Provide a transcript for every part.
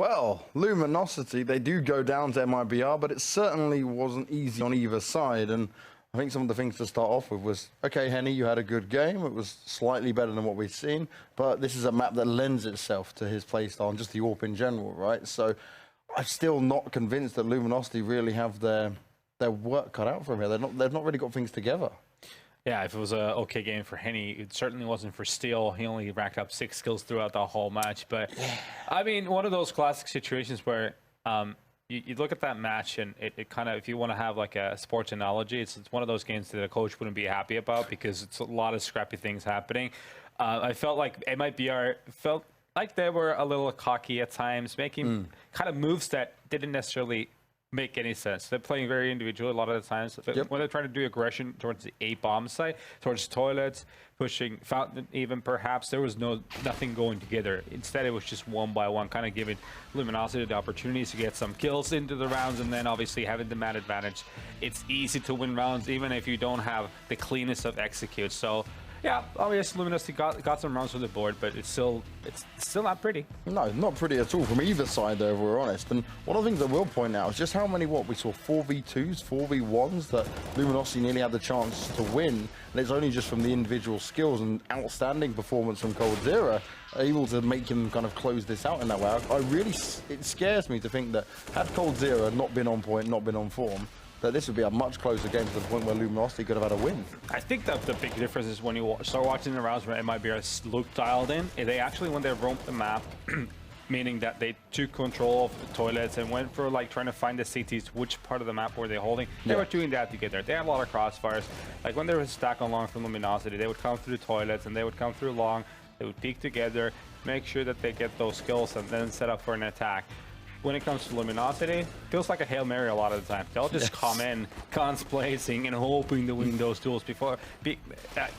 Well, Luminosity, they do go down to MIBR, but it certainly wasn't easy on either side. And I think some of the things to start off with was, okay, Henny, you had a good game. It was slightly better than what we've seen, but this is a map that lends itself to his playstyle and just the AWP in general, right? So I'm still not convinced that Luminosity really have their work cut out for him here. They've not really got things together. Yeah, if it was a okay game for Henny, it certainly wasn't for Steel. He only racked up 6 kills throughout the whole match. But, I mean, one of those classic situations where you look at that match and it kind of, if you want to have like a sports analogy, it's one of those games that a coach wouldn't be happy about because it's a lot of scrappy things happening. I felt like MIBR felt like they were a little cocky at times, making kind of moves that didn't necessarily make any sense. They're playing very individual a lot of the times. When they're trying to do aggression towards the A bomb site, towards toilets, pushing fountain even perhaps, there was nothing going together. Instead, it was just one by one, kind of giving Luminosity the opportunities to get some kills into the rounds, and then obviously having the man advantage. It's easy to win rounds even if you don't have the cleanest of executes. So yeah, obviously Luminosity got some rounds on the board, but it's still not pretty. No, not pretty at all from either side, though, if we're honest. And one of the things I will point out is just how many, we saw 4v2s, 4v1s that Luminosity nearly had the chance to win. And it's only just from the individual skills and outstanding performance from coldzera able to make him kind of close this out in that way. It scares me to think that had coldzera not been on point, not been on form, that this would be a much closer game to the point where Luminosity could have had a win. I think that the big difference is when you start watching the rounds where MIBR looked dialed in, they actually, when they roamed the map, meaning that they took control of the toilets and went for like trying to find the CTs, which part of the map were they holding, they were doing that together. They had a lot of crossfires. Like when there was a stack on long from Luminosity, they would come through the toilets and they would come through long, they would peek together, make sure that they get those kills and then set up for an attack. When it comes to Luminosity, it feels like a Hail Mary a lot of the time. They'll just come in, cons placing, and hoping to win those duels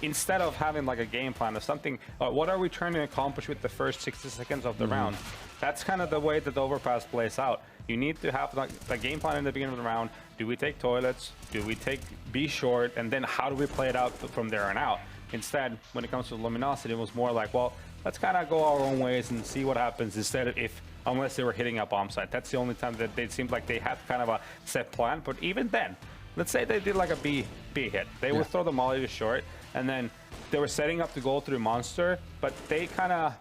instead of having like a game plan of something. What are we trying to accomplish with the first 60 seconds of the round? That's kind of the way that the overpass plays out. You need to have like the game plan in the beginning of the round. Do we take toilets? Do we take B short? And then how do we play it out from there on out? Instead, when it comes to Luminosity, it was more like, well, let's kind of go our own ways and see what happens instead of unless they were hitting a bomb site. That's the only time that it seemed like they had kind of a set plan. But even then, let's say they did like a B hit. They would throw the molly to short, and then they were setting up to go through Monster, but they kind of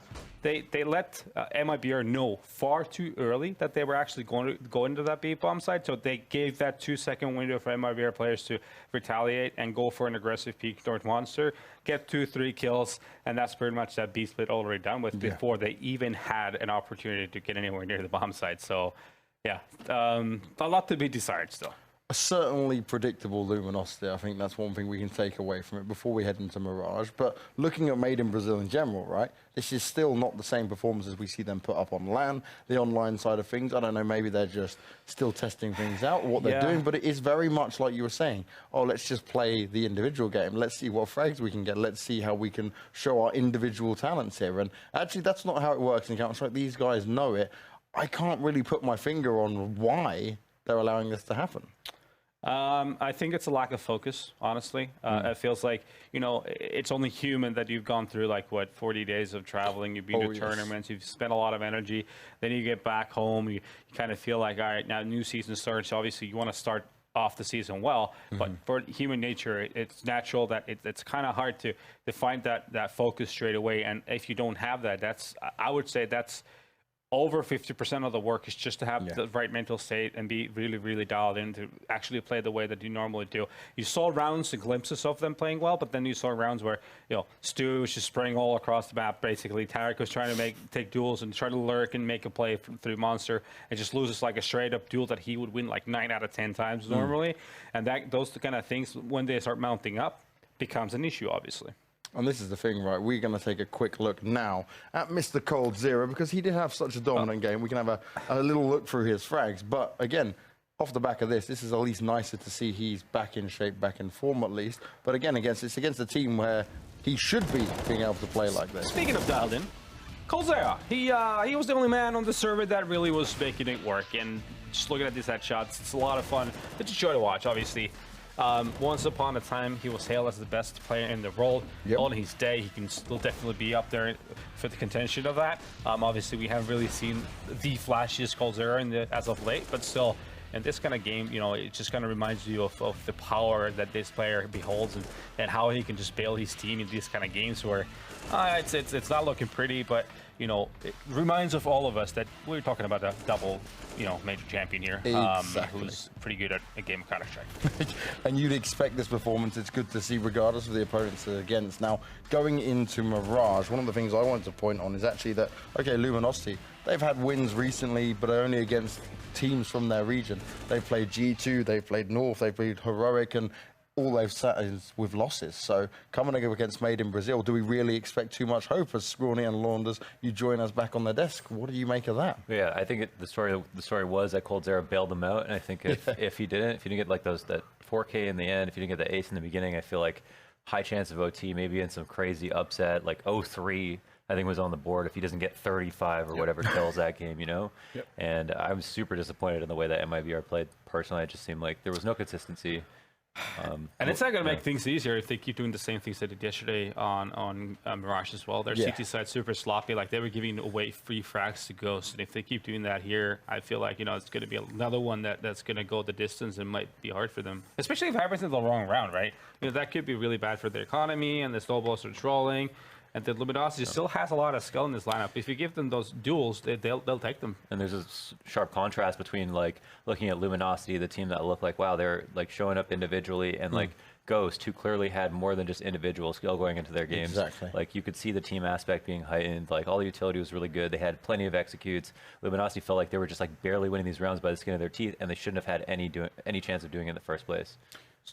they let MIBR know far too early that they were actually going to go into that B bomb site, so they gave that 2-second window for MIBR players to retaliate and go for an aggressive peek towards Monster, get 2-3 kills, and that's pretty much that B split already done with before they even had an opportunity to get anywhere near the bomb site. So yeah, a lot to be desired still. Certainly predictable Luminosity. I think that's one thing we can take away from it before we head into Mirage. But looking at Made in Brazil in general, right, this is still not the same performances we see them put up on LAN, the online side of things. I don't know, maybe they're just still testing things out, what they're doing, but it is very much like you were saying, oh, let's just play the individual game. Let's see what frags we can get. Let's see how we can show our individual talents here. And actually, that's not how it works in Counter-Strike. These guys know it. I can't really put my finger on why they're allowing this to happen. I think it's a lack of focus, honestly. It feels like, you know, it's only human that you've gone through, like, what, 40 days of traveling, you've been to tournaments, you've spent a lot of energy, then you get back home, you kind of feel like, all right, now new season starts, obviously you want to start off the season well, but for human nature, it's natural that it's kind of hard to find that focus straight away, and if you don't have that, I would say that's over 50% of the work is just to have the right mental state and be really, really dialed in to actually play the way that you normally do. You saw rounds and glimpses of them playing well, but then you saw rounds where, you know, Stu was just spraying all across the map, basically. Tarek was trying to take duels and try to lurk and make a play through Monster and just loses like a straight-up duel that he would win like 9 out of 10 times normally. And those kind of things, when they start mounting up, becomes an issue, obviously. And this is the thing, right? We're going to take a quick look now at Mr. coldzera because he did have such a dominant game. We can have a little look through his frags. But again, off the back of this is at least nicer to see he's back in shape, back in form at least. But again, it's against a team where he should be being able to play like this. Speaking of dialed in, coldzera, he was the only man on the server that really was making it work. And just looking at these headshots, it's a lot of fun. It's a show to watch, obviously. Once upon a time, he was hailed as the best player in the world. Yep. On his day, he can still definitely be up there for the contention of that. Obviously, we haven't really seen the flashiest coldzera as of late, but still, in this kind of game, you know, it just kind of reminds you of the power that this player beholds and how he can just bail his team in these kind of games where it's not looking pretty, but you know, it reminds of all of us that we're talking about a double, you know, major champion here, Exactly. who's pretty good at a game of Counter-Strike. And you'd expect this performance. It's good to see, regardless of the opponents they're against. Now, going into Mirage, one of the things I wanted to point on is actually that, okay, Luminosity, they've had wins recently, but only against teams from their region. They've played G2, they've played North, they've played Heroic, and all they've sat is with losses. So coming against Made in Brazil, do we really expect too much hope as Scrawny and Launders, you join us back on the desk? What do you make of that? Yeah, I think the story was that coldzera bailed them out, and I think if he didn't get like that 4K in the end, if you didn't get the ace in the beginning, I feel like high chance of OT, maybe in some crazy upset, like 0-3, I think was on the board if he doesn't get 35 or whatever kills that game, you know? And I was super disappointed in the way that MIBR played. Personally, it just seemed like there was no consistency. And it's not going to make things easier if they keep doing the same things they did yesterday on Mirage as well. Their CT side super sloppy, like they were giving away free frags to Ghost, and if they keep doing that here, I feel like, you know, it's going to be another one that's going to go the distance and might be hard for them, especially if it happens in the wrong round, right? You know, that could be really bad for their economy, and the snowballs are trolling. And the Luminosity still has a lot of skill in this lineup. If you give them those duels, they'll take them. And there's a sharp contrast between like looking at Luminosity, the team that looked like, wow, they're like showing up individually, and like Ghost, who clearly had more than just individual skill going into their games. Exactly. Like you could see the team aspect being heightened. Like all the utility was really good. They had plenty of executes. Luminosity felt like they were just like barely winning these rounds by the skin of their teeth, and they shouldn't have had any chance of doing it in the first place.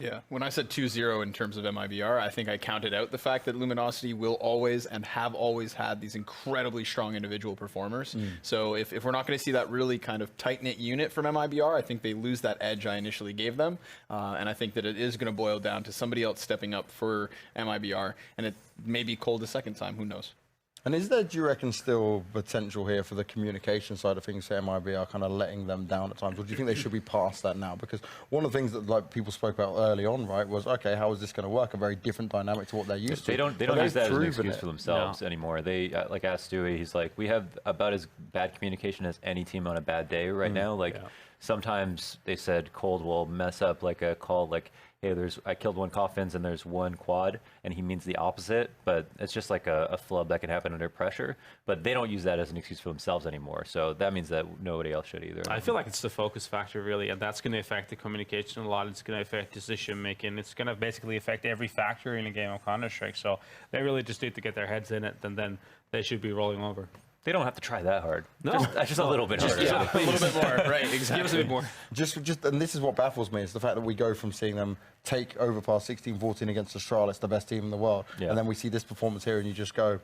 Yeah, when I said 2-0 in terms of MIBR, I think I counted out the fact that Luminosity will always and have always had these incredibly strong individual performers. So if we're not going to see that really kind of tight-knit unit from MIBR, I think they lose that edge I initially gave them. And I think that it is going to boil down to somebody else stepping up for MIBR. And it may be cold a second time, who knows? And is there, do you reckon, still potential here for the communication side of things, MIBR kind of letting them down at times? Or do you think they should be past that now? Because one of the things that like people spoke about early on, right, was, okay, how is this going to work? A very different dynamic to what they're used to. They don't use that as an excuse for themselves anymore. They, like asked Stewie, he's like, we have about as bad communication as any team on a bad day right now. Like sometimes they said Cold will mess up like a call, like, hey, I killed one coffins and there's one quad, and he means the opposite, but it's just like a flub that can happen under pressure. But they don't use that as an excuse for themselves anymore, so that means that nobody else should either. I feel like it's the focus factor, really, and that's going to affect the communication a lot. It's going to affect decision making. It's going to basically affect every factor in a game of Counter-Strike, so they really just need to get their heads in it, and then they should be rolling over. They don't have to try that hard. No, just a little bit harder. Yeah, a little bit more. Right, exactly. Give us a bit more. Just, and this is what baffles me, is the fact that we go from seeing them take over past 16-14 against Astral, it's the best team in the world, and then we see this performance here and you just go,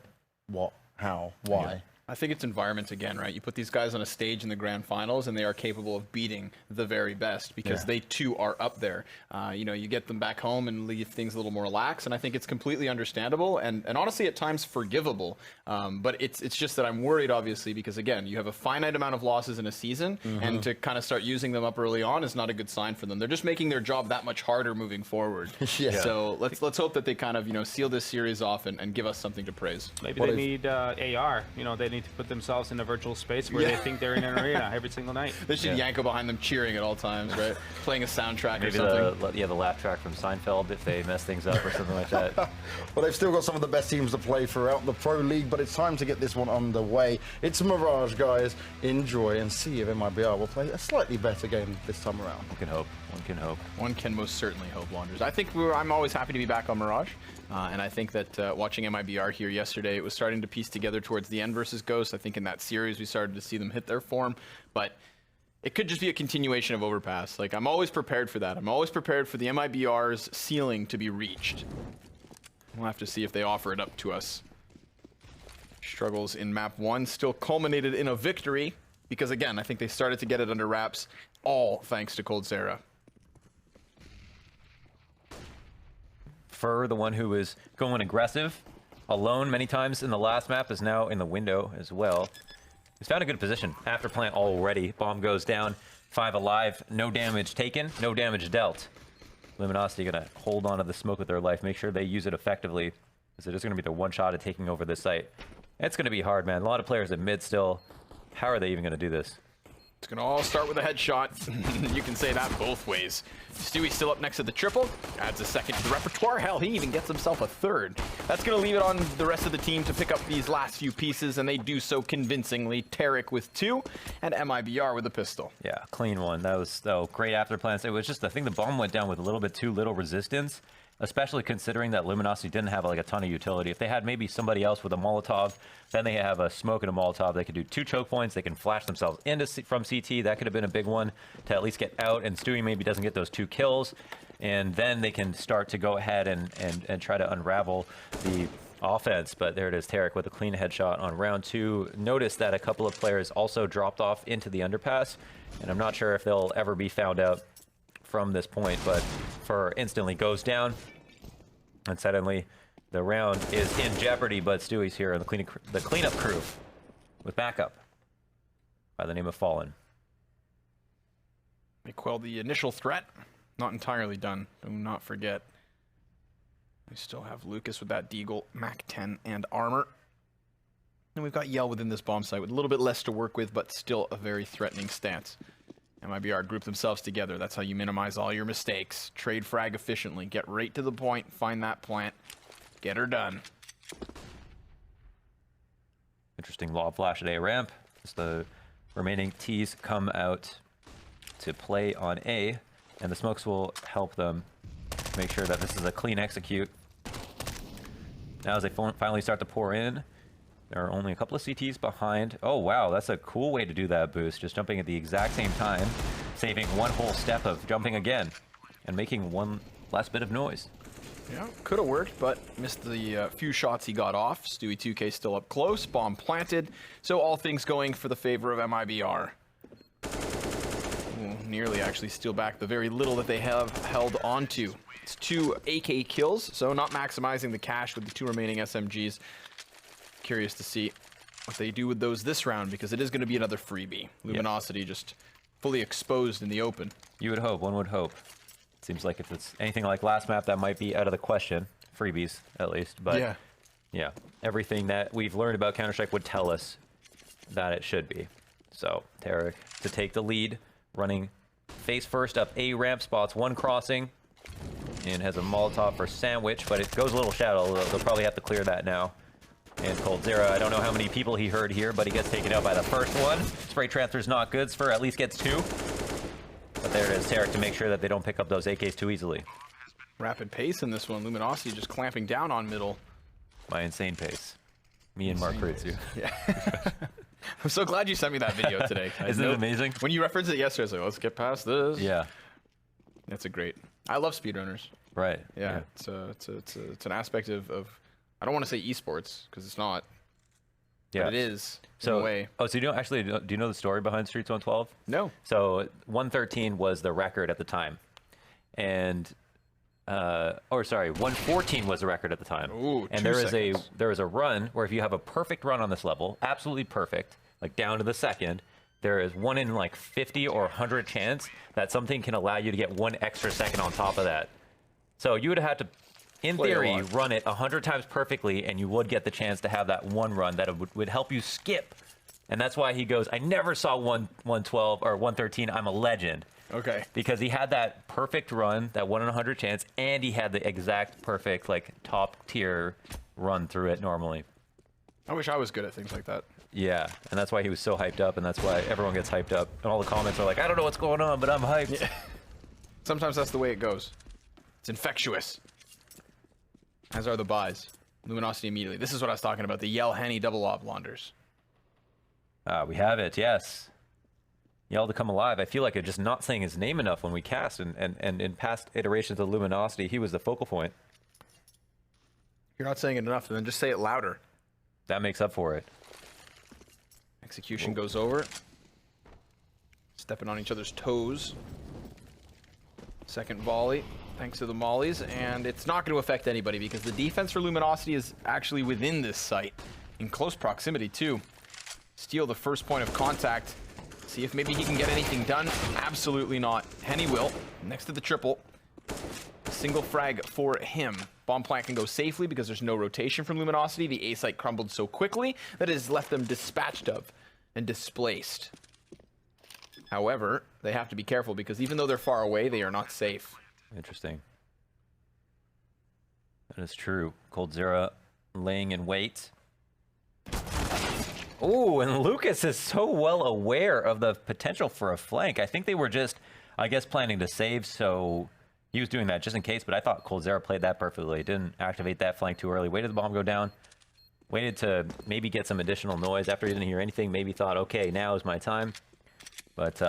what, how, why? I think it's environment again, right? You put these guys on a stage in the grand finals and they are capable of beating the very best because they too are up there. You know, you get them back home and leave things a little more lax, and I think it's completely understandable and honestly at times forgivable. But it's just that I'm worried, obviously, because again, you have a finite amount of losses in a season, and to kind of start using them up early on is not a good sign for them. They're just making their job that much harder moving forward. So let's hope that they kind of, you know, seal this series off and give us something to praise. Maybe they need AR. You know, they need to put themselves in a virtual space where they think they're in an arena every single night. They should Yanko behind them cheering at all times, right? Playing a soundtrack Maybe or something. the laugh track from Seinfeld if they mess things up or something like that. Well, they've still got some of the best teams to play throughout the Pro League, but it's time to get this one underway. It's Mirage, guys. Enjoy and see if MIBR will play a slightly better game this time around. One can hope. One can hope. One can most certainly hope, Wanderers. I think I'm always happy to be back on Mirage. And I think that watching MIBR here yesterday, it was starting to piece together towards the end versus Ghost. I think in that series, we started to see them hit their form. But it could just be a continuation of Overpass. Like, I'm always prepared for that. I'm always prepared for the MIBR's ceiling to be reached. We'll have to see if they offer it up to us. Struggles in map 1 still culminated in a victory. Because, again, I think they started to get it under wraps, all thanks to coldzera. Fur, the one who was going aggressive, alone many times in the last map, is now in the window as well. He's found a good position after plant already. Bomb goes down, 5 alive, no damage taken, no damage dealt. Luminosity going to hold on to the smoke with their life, make sure they use it effectively, because it is going to be their one shot at taking over this site. It's going to be hard, man. A lot of players at mid still. How are they even going to do this? It's going to all start with a headshot. You can say that both ways. Stewie still up next to the triple. Adds a second to the repertoire. Hell, he even gets himself a third. That's going to leave it on the rest of the team to pick up these last few pieces, and they do so convincingly. Tarek with 2, and MIBR with a pistol. Yeah, clean one. That was great after plans. It was just, I think the bomb went down with a little bit too little resistance, especially considering that Luminosity didn't have like a ton of utility. If they had maybe somebody else with a Molotov, then they have a smoke and a Molotov. They could do 2 choke points. They can flash themselves into from CT. That could have been a big one to at least get out. And Stewie maybe doesn't get those 2 kills. And then they can start to go ahead and try to unravel the offense. But there it is, Tarek with a clean headshot on round 2. Notice that a couple of players also dropped off into the underpass. And I'm not sure if they'll ever be found out from this point, but Fur instantly goes down. And suddenly the round is in jeopardy, but Stewie's here in the cleanup crew with backup by the name of Fallen. They quelled the initial threat. Not entirely done. Do not forget. We still have Lucas with that Deagle, Mac 10, and armor. And we've got Yell within this bomb site with a little bit less to work with, but still a very threatening stance. MIBR group themselves together. That's how you minimize all your mistakes. Trade frag efficiently. Get right to the point. Find that plant. Get her done. Interesting lob flash at A ramp as the remaining T's come out to play on A, and the smokes will help them make sure that this is a clean execute. Now as they finally start to pour in, there are only a couple of CTs behind. Oh, wow, that's a cool way to do that boost. Just jumping at the exact same time, saving one whole step of jumping again, and making one last bit of noise. Yeah, could have worked, but missed the few shots he got off. Stewie 2K still up close, bomb planted. So all things going for the favor of MIBR. Ooh, nearly actually steal back the very little that they have held onto. It's 2 AK kills, so not maximizing the cash with the 2 remaining SMGs. Curious to see what they do with those this round, because it is going to be another freebie. Luminosity just fully exposed in the open. You would hope, one would hope. Seems like if it's anything like last map, that might be out of the question. Freebies, at least. But yeah, everything that we've learned about Counter-Strike would tell us that it should be. So, Tarek to take the lead, running face first up A ramp, spots 1 crossing, and has a Molotov for sandwich, but it goes a little shadow. They'll probably have to clear that now. And Coldzera, I don't know how many people he heard here, but he gets taken out by the first one. Spray transfer's not good. Spur at least gets 2. But there it is, Tarek to make sure that they don't pick up those AKs too easily. Rapid pace in this one. Luminosity just clamping down on middle. My insane pace. Me and Mark Ritzu. Yeah. I'm so glad you sent me that video today. Isn't it amazing? When you referenced it yesterday, I was like, let's get past this. Yeah. That's a great. I love speedrunners. Right. Yeah. It's an aspect of I don't want to say esports because it's not. Yeah, but it is. So, in a way. Oh, so do you know the story behind Streets 112? No. So 113 was the record at the time, and 114 was the record at the time. Ooh, and there is a run where if you have a perfect run on this level, absolutely perfect, like down to the second, there is 1 in like 50 or 100 chance that something can allow you to get 1 extra second on top of that. So you would have had to, in theory, run it 100 times perfectly, and you would get the chance to have that one run that would help you skip. And that's why he goes, I never saw 112 or 113. I'm a legend. Okay. Because he had that perfect run, that 1 in 100 chance, and he had the exact perfect, like, top tier run through it normally. I wish I was good at things like that. Yeah, and that's why he was so hyped up, and that's why everyone gets hyped up. And all the comments are like, I don't know what's going on, but I'm hyped. Yeah. Sometimes that's the way it goes. It's infectious. As are the buys. Luminosity immediately. This is what I was talking about, the Yell Henny double oblongers. We have it, yes. Yell to come alive. I feel like I'm just not saying his name enough when we cast, and in past iterations of Luminosity, he was the focal point. You're not saying it enough, then just say it louder. That makes up for it. Execution goes over. Stepping on each other's toes. Second volley, thanks to the mollies, and it's not going to affect anybody because the defense for Luminosity is actually within this site, in close proximity too. Steal the first point of contact. See if maybe he can get anything done. Absolutely not. Henny will, next to the triple. Single frag for him. Bomb plant can go safely because there's no rotation from Luminosity. The A site crumbled so quickly that it has left them dispatched of and displaced. However, they have to be careful because even though they're far away, they are not safe. Interesting. That is true. Coldzera laying in wait. Oh, and Lucas is so well aware of the potential for a flank. I think they were just, I guess, planning to save, so he was doing that just in case, but I thought Coldzera played that perfectly. Didn't activate that flank too early. Waited the bomb go down. Waited to maybe get some additional noise after he didn't hear anything. Maybe thought, okay, now is my time. But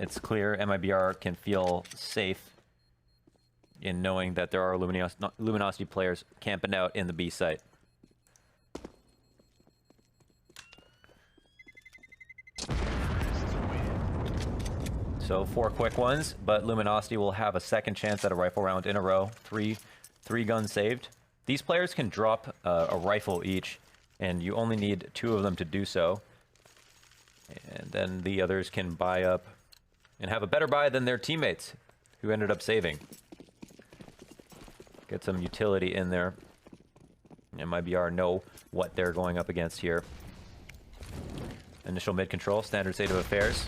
it's clear MIBR can feel safe in knowing that there are Luminosity players camping out in the B site. So 4 quick ones, but Luminosity will have a second chance at a rifle round in a row. Three guns saved. These players can drop a rifle each, and you only need 2 of them to do so. And then the others can buy up and have a better buy than their teammates who ended up saving. Get some utility in there. MIBR know what they're going up against here. Initial mid control, standard state of affairs.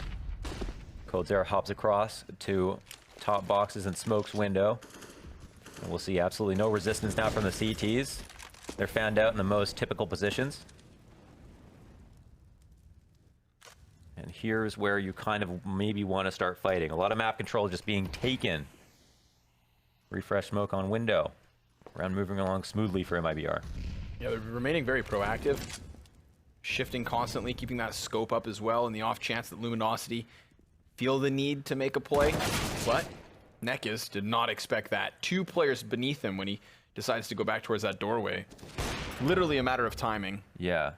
Coldzera hops across to top boxes and smokes window. And we'll see absolutely no resistance now from the CTs. They're fanned out in the most typical positions. And here's where you kind of maybe want to start fighting. A lot of map control just being taken. Refresh smoke on window. Round moving along smoothly for MIBR. Yeah, they're remaining very proactive. Shifting constantly, keeping that scope up as well in the off chance that Luminosity feel the need to make a play. But Nekis did not expect that. 2 players beneath him when he decides to go back towards that doorway. Literally a matter of timing. Yeah.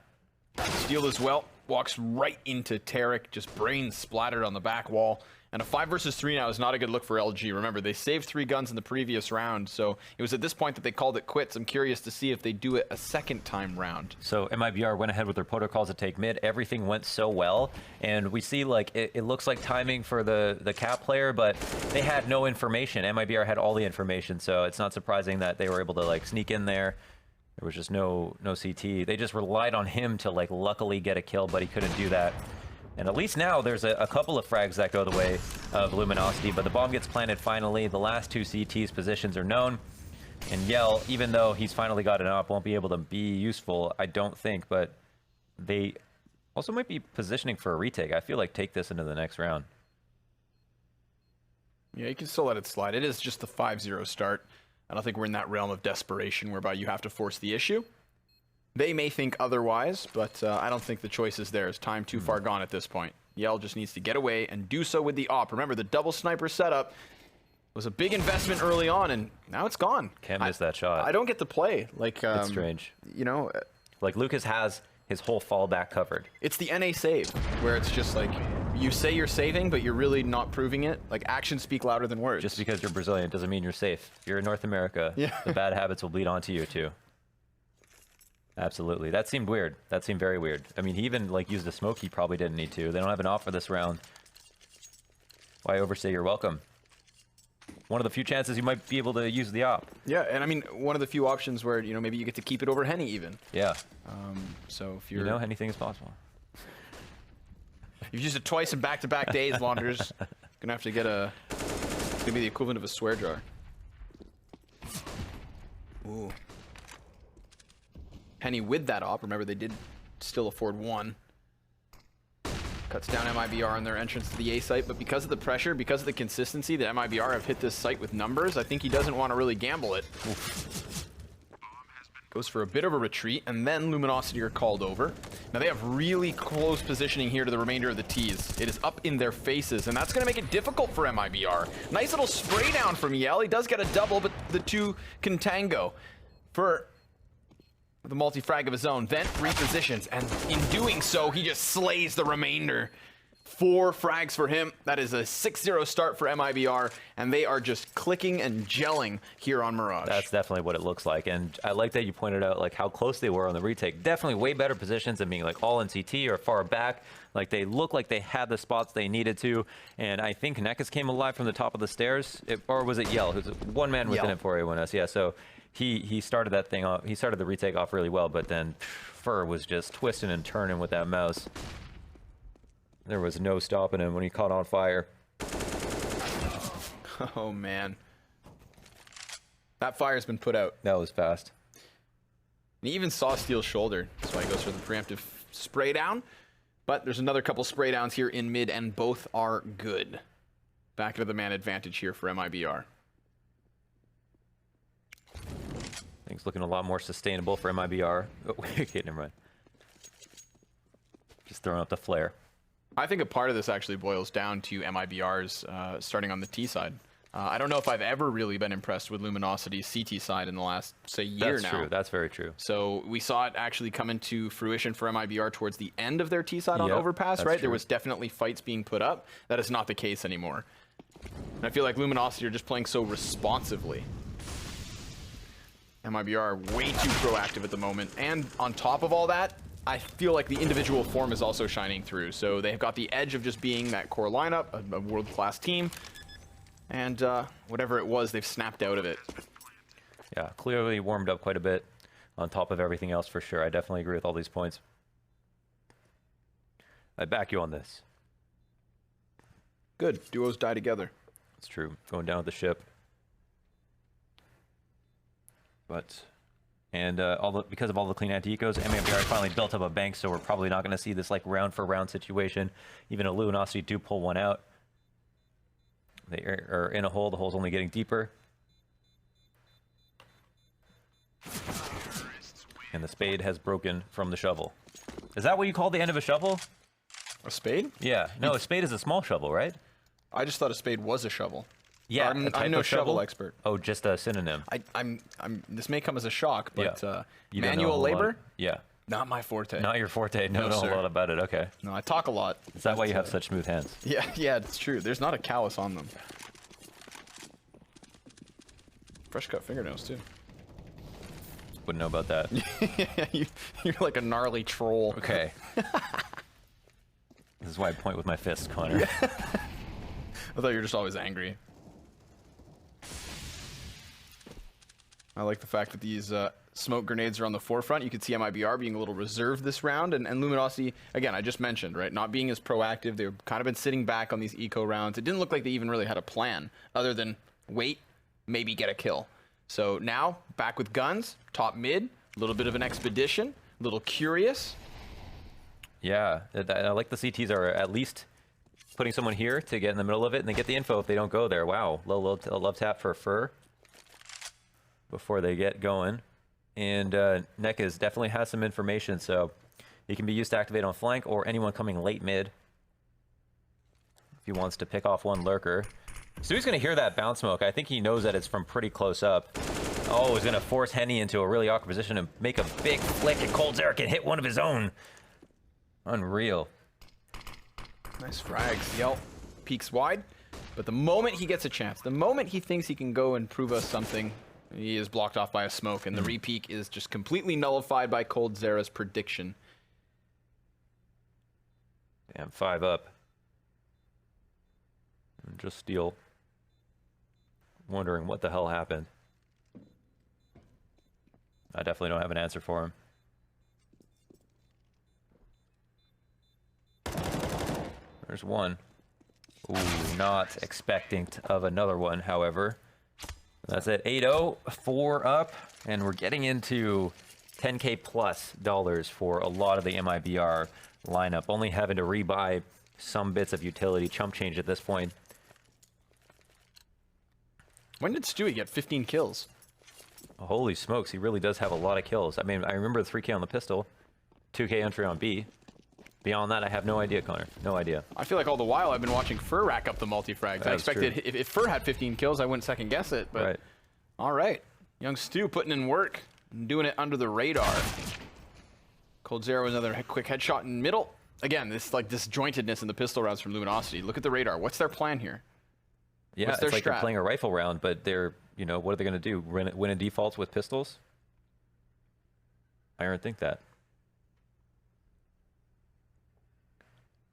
Steal as well. Walks right into Tarek, just brains splattered on the back wall. And a 5 versus 3 now is not a good look for LG. Remember, they saved 3 guns in the previous round, so it was at this point that they called it quits. I'm curious to see if they do it a second time round. So MIBR went ahead with their protocols to take mid. Everything went so well, and we see like it looks like timing for the cap player, but they had no information. MIBR had all the information, so it's not surprising that they were able to like sneak in there. There was just no CT. They just relied on him to like luckily get a kill, but he couldn't do that. And at least now there's a couple of frags that go the way of Luminosity, but the bomb gets planted finally. The last 2 CT's positions are known. And Yell, even though he's finally got it up, won't be able to be useful, I don't think, but they also might be positioning for a retake. I feel like take this into the next round. Yeah, you can still let it slide. It is just the 5-0 start. I don't think we're in that realm of desperation whereby you have to force the issue. They may think otherwise, but I don't think the choice is theirs. Time too far gone at this point. Yell just needs to get away and do so with the op. Remember, the double sniper setup was a big investment early on, and now it's gone. Can't miss that shot. I don't get to play. Like, it's strange. You know, like Lucas has his whole fallback covered. It's the NA save, where it's just like, you say you're saving, but you're really not proving it. Like, actions speak louder than words. Just because you're Brazilian doesn't mean you're safe. If you're in North America, the bad habits will bleed onto you too. Absolutely. That seemed weird. That seemed very weird. I mean, he even like used a smoke he probably didn't need to. They don't have an offer this round. Why overstay your welcome? One of the few chances you might be able to use the op. Yeah, and I mean, one of the few options where, you know, maybe you get to keep it over Henny even. Yeah. So if you're... You know, anything is possible. You've used it twice in back-to-back days, Launders. Gonna have to get a... It's gonna be the equivalent of a swear jar. Ooh. Henny with that op. Remember, they did still afford 1. Cuts down MIBR on their entrance to the A site, but because of the pressure, because of the consistency that MIBR have hit this site with numbers, I think he doesn't want to really gamble it. Oof. Goes for a bit of a retreat, and then Luminosity are called over. Now they have really close positioning here to the remainder of the T's. It is up in their faces, and that's going to make it difficult for MIBR. Nice little spray down from Yell. He does get a double, but the 2 can tango. For the multi-frag of his own, then repositions, and in doing so, he just slays the remainder. 4 frags for him. That is a 6-0 start for MIBR, and they are just clicking and gelling here on Mirage. That's definitely what it looks like, and I like that you pointed out like how close they were on the retake. Definitely way better positions than being like all in CT or far back. Like they look like they had the spots they needed to, and I think Nekas came alive from the top of the stairs, or was it Yell? Who's one man within it for everyone else? Yeah, so he started that thing off. He started the retake off really well, but then Fur was just twisting and turning with that mouse. There was no stopping him when he caught on fire. Oh, man. That fire's been put out. That was fast. And he even saw Steel's shoulder. That's why he goes for the preemptive spray down. But there's another couple spray downs here in mid, and both are good. Back into the man advantage here for MIBR. Things looking a lot more sustainable for MIBR. Oh, okay, never mind. Just throwing up the flare. I think a part of this actually boils down to MIBR's starting on the T side. I don't know if I've ever really been impressed with Luminosity's CT side in the last, say, year now. That's true. That's very true. So we saw it actually come into fruition for MIBR towards the end of their T side on Overpass, right? True. There was definitely fights being put up. That is not the case anymore. And I feel like Luminosity are just playing so responsively. MIBR are way too proactive at the moment. And on top of all that, I feel like the individual form is also shining through. So they've got the edge of just being that core lineup, a world-class team. And whatever it was, they've snapped out of it. Yeah, clearly warmed up quite a bit on top of everything else for sure. I definitely agree with all these points. I back you on this. Good. Duos die together. It's true. Going down with the ship. But... And because of all the clean anti-ecos, MIBR finally built up a bank, so we're probably not going to see this like round-for-round situation. Even if Luminosity do pull one out, they are in a hole. The hole's only getting deeper. And the spade has broken from the shovel. Is that what you call the end of a shovel? A spade? Yeah. No, a spade is a small shovel, right? I just thought a spade was a shovel. Yeah, I'm no shovel expert. Oh, just a synonym. I'm. This may come as a shock, but You don't know a manual whole labor, lot. Yeah. not my forte. Not your forte. No, know sir. a lot about it. Okay. No, I talk a lot. Is that why you have such smooth hands? Yeah, yeah, it's true. There's not a callus on them. Fresh cut fingernails too. Wouldn't know about that. You're like a gnarly troll. Okay. This is why I point with my fist, Connor. I thought you were just always angry. I like the fact that these smoke grenades are on the forefront. You could see MIBR being a little reserved this round, and Luminosity, again, I just mentioned, right, not being as proactive. They've kind of been sitting back on these eco rounds. It didn't look like they even really had a plan other than wait, maybe get a kill. So now, back with guns, top mid, a little bit of an expedition, a little curious. Yeah, I like the CTs are at least putting someone here to get in the middle of it, and they get the info if they don't go there. Wow, low love tap for Fur before they get going. And Nekas definitely has some information, so he can be used to activate on flank or anyone coming late mid if he wants to pick off one lurker. So he's going to hear that bounce smoke. I think he knows that it's from pretty close up. Oh, he's going to force Henny into a really awkward position and make a big flick, and coldzera can hit one of his own. Unreal. Nice frags. Yelp peeks wide, but the moment he gets a chance, the moment he thinks he can go and prove us something, he is blocked off by a smoke, and the repeak is just completely nullified by coldzera's prediction. Damn, 5 up. And just Steel wondering what the hell happened. I definitely don't have an answer for him. There's one. Ooh, not expecting of another one, however. That's it, 8-0, 4 up, and we're getting into $10K plus for a lot of the MIBR lineup, only having to rebuy some bits of utility chump change at this point. When did Stewie get 15 kills? Holy smokes, he really does have a lot of kills. I mean, I remember the 3K on the pistol, 2K entry on B. Beyond that, I have no idea, Connor. No idea. I feel like all the while I've been watching Fur rack up the multi-frags. I expected if Fur had 15 kills, I wouldn't second guess it. But right. All right. Young Stu putting in work and doing it under the radar. coldzera with another quick headshot in middle. again, this like disjointedness in the pistol rounds from Luminosity. Look at the radar. What's their plan here? Yeah, What's it's their like they're strat? playing a rifle round, but they're, what are they going to do? Win in defaults with pistols? I don't think that.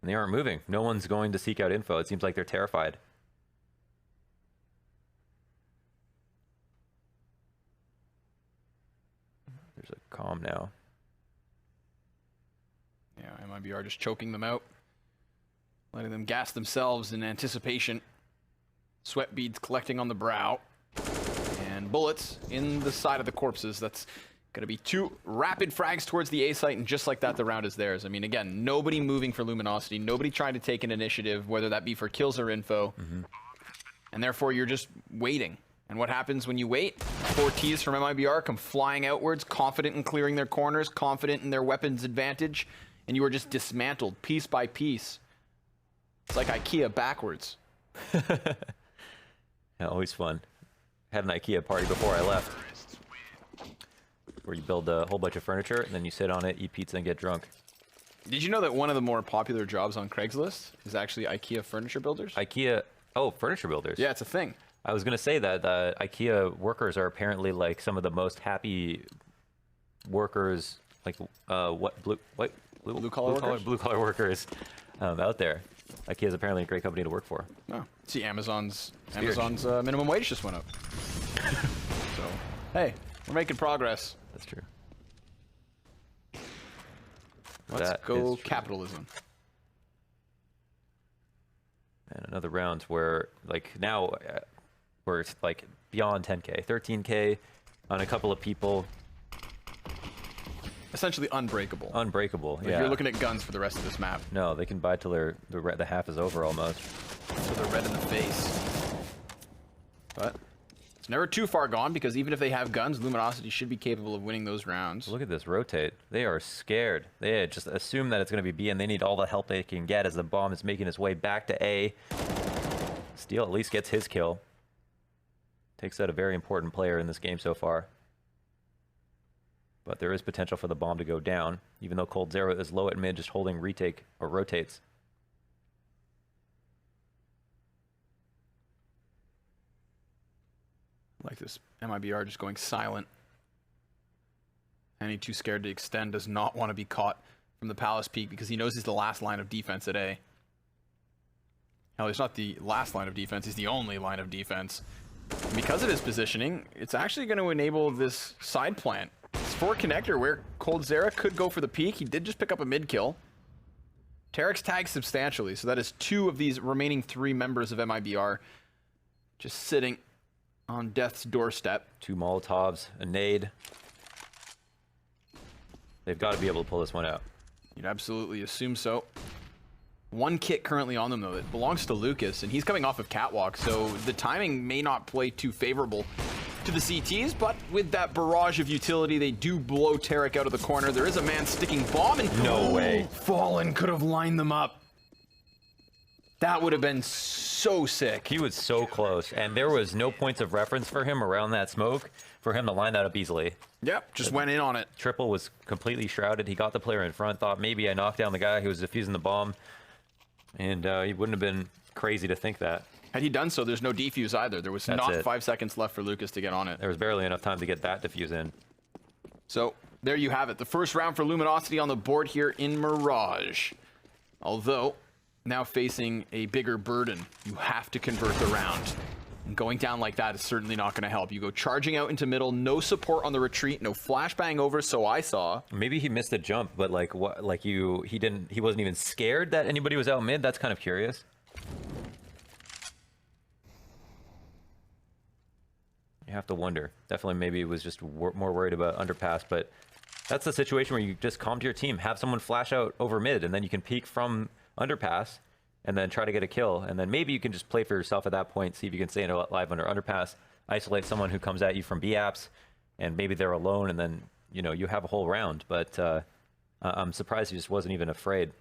And they aren't moving. No one's going to seek out info. It seems like they're terrified. There's a comm now. Yeah, MIBR just choking them out, letting them gas themselves in anticipation. Sweat beads collecting on the brow, and bullets in the side of the corpses. That's going to be 2 rapid frags towards the A site, and just like that, the round is theirs. I mean, again, nobody moving for Luminosity, nobody trying to take an initiative, whether that be for kills or info, and therefore you're just waiting. And what happens when you wait? 4 Ts from MIBR come flying outwards, confident in clearing their corners, confident in their weapons advantage, and you are just dismantled piece by piece. It's like IKEA backwards. Yeah, always fun. Had an IKEA party before I left, where you build a whole bunch of furniture, and then you sit on it, eat pizza, and get drunk. Did you know that one of the more popular jobs on Craigslist is actually IKEA furniture builders? IKEA, oh, furniture builders. Yeah, it's a thing. I was going to say that IKEA workers are apparently like some of the most happy workers, like blue collar workers out there. IKEA is apparently a great company to work for. Oh, see, Amazon's minimum wage just went up. So, hey, we're making progress. That's true. Let's That go is true. capitalism. And another round where, like, now we're like beyond 10K, 13K on a couple of people. Essentially unbreakable. Unbreakable, Like, yeah. you're looking at guns for the rest of this map. No, they can buy till the half is over almost. So they're red in the face. But it's never too far gone, because even if they have guns, Luminosity should be capable of winning those rounds. Look at this rotate. They are scared. They just assume that it's going to be B, and they need all the help they can get as the bomb is making its way back to A. Steel at least gets his kill. Takes out a very important player in this game so far. But there is potential for the bomb to go down, even though Cold Zero is low at mid, just holding retake or rotates. Like this MIBR just going silent. Any too scared to extend, does not want to be caught from the Palace Peak, because he knows he's the last line of defense at A. Hell, he's not the last line of defense, he's the only line of defense. And because of his positioning, it's actually going to enable this side plant. It's for connector where Cold Zera could go for the peak. He did just pick up a mid kill. Tarek's tagged substantially, so that is 2 of these remaining 3 members of MIBR just sitting on death's doorstep. 2 Molotovs, a nade. They've got to be able to pull this one out. You'd absolutely assume so. 1 kit currently on them, though, that belongs to Lucas, and he's coming off of Catwalk, so the timing may not play too favorable to the CTs, but with that barrage of utility, they do blow Tarek out of the corner. There is a man sticking bomb, and No way. Fallen could have lined them up. That would have been so sick. He was so close, and there was no points of reference for him around that smoke for him to line that up easily. Yep, just went in on it. Triple was completely shrouded. He got the player in front, thought maybe I knocked down the guy who was defusing the bomb, and he wouldn't have been crazy to think that. Had he done so, there's no defuse either. There was not it. 5 seconds left for Lucas to get on it. There was barely enough time to get that defuse in. So there you have it. The first round for Luminosity on the board here in Mirage. Although, now facing a bigger burden, you have to convert the round. And going down like that is certainly not going to help. You go charging out into middle, no support on the retreat, no flashbang over, so I saw. Maybe he missed a jump, but like what? Like he wasn't even scared that anybody was out mid. That's kind of curious. You have to wonder. Definitely, maybe he was just more worried about underpass, but that's the situation where you just calm to your team, have someone flash out over mid, and then you can peek from underpass, and then try to get a kill, and then maybe you can just play for yourself at that point, see if you can stay alive under underpass, isolate someone who comes at you from B apps, and maybe they're alone, and then you have a whole round. But I'm surprised he just wasn't even afraid.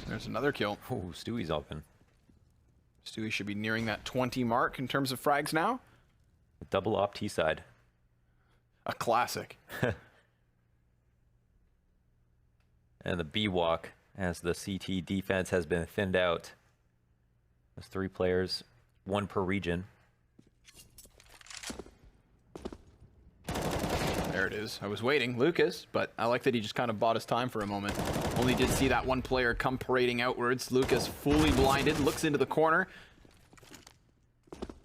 There's another kill. Oh, Stewie's open. Stewie should be nearing that 20 mark in terms of frags now. Double op T side. A classic. and the B walk as the CT defense has been thinned out. There's 3 players, 1 per region. There it is. I was waiting, Lucas, but I like that he just kind of bought his time for a moment. Only did see that one player come parading outwards. Lucas fully blinded, looks into the corner.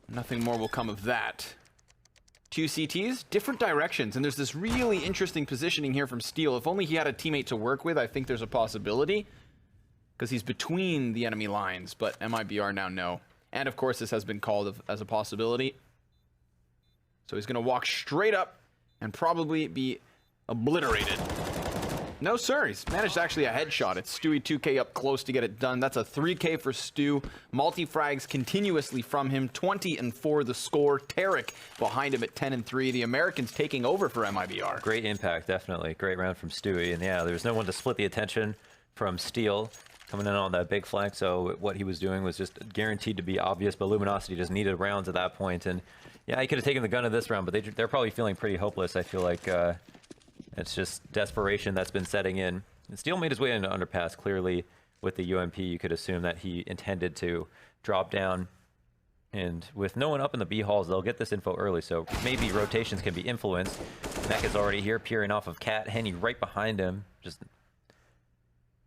Nothing more will come of that. 2 CTs, different directions, and there's this really interesting positioning here from Steel. If only he had a teammate to work with, I think there's a possibility, because he's between the enemy lines, but MIBR now no. And of course, this has been called as a possibility. So he's going to walk straight up and probably be obliterated. No, sir. He's managed actually a headshot. It's Stewie 2K up close to get it done. That's a 3K for Stu. Multi-frags continuously from him. 20-4 the score. Tarek behind him at 10-3. The Americans taking over for MIBR. Great impact, definitely. Great round from Stewie. And yeah, there's no one to split the attention from Steel coming in on that big flank. So what he was doing was just guaranteed to be obvious, but Luminosity just needed rounds at that point. And yeah, he could have taken the gun of this round, but they're probably feeling pretty hopeless. I feel like it's just desperation that's been setting in. And Steel made his way into underpass. Clearly, with the UMP, you could assume that he intended to drop down. And with no one up in the B halls, they'll get this info early, so maybe rotations can be influenced. Mech is already here, peering off of Cat. Henny right behind him. Just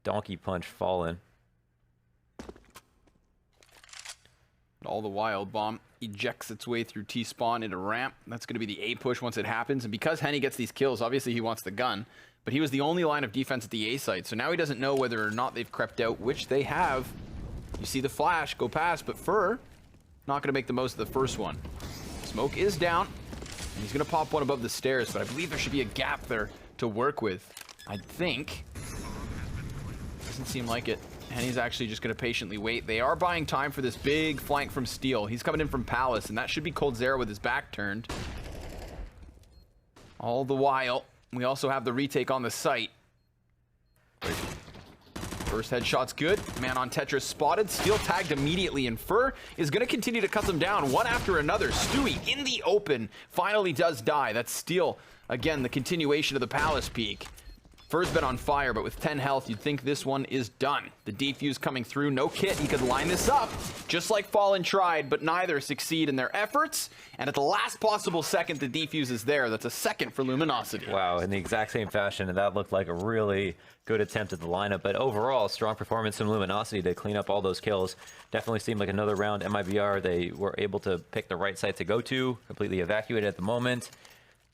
donkey punch fallen. All the while, bomb ejects its way through T-spawn into ramp. That's going to be the A push once it happens. And because Henny gets these kills, obviously he wants the gun. But he was the only line of defense at the A site. So now he doesn't know whether or not they've crept out, which they have. You see the flash go past, but Fur not going to make the most of the first one. Smoke is down. And he's going to pop one above the stairs, but I believe there should be a gap there to work with. I think. Doesn't seem like it. And he's actually just going to patiently wait. They are buying time for this big flank from Steel. He's coming in from Palace, and that should be Cold Zera with his back turned. All the while, we also have the retake on the site. First headshot's good. Man on Tetris spotted. Steel tagged immediately, and Fur is going to continue to cut them down one after another. Stewie in the open finally does die. That's Steel. Again, the continuation of the Palace peak. Fur's been on fire, but with 10 health, you'd think this one is done. The defuse coming through, no kit. He could line this up, just like Fallen tried, but neither succeed in their efforts. And at the last possible second, the defuse is there. That's a second for Luminosity. Wow, in the exact same fashion, and that looked like a really good attempt at the lineup. But overall, strong performance from Luminosity to clean up all those kills. Definitely seemed like another round. MIBR, they were able to pick the right site to go to, completely evacuated at the moment.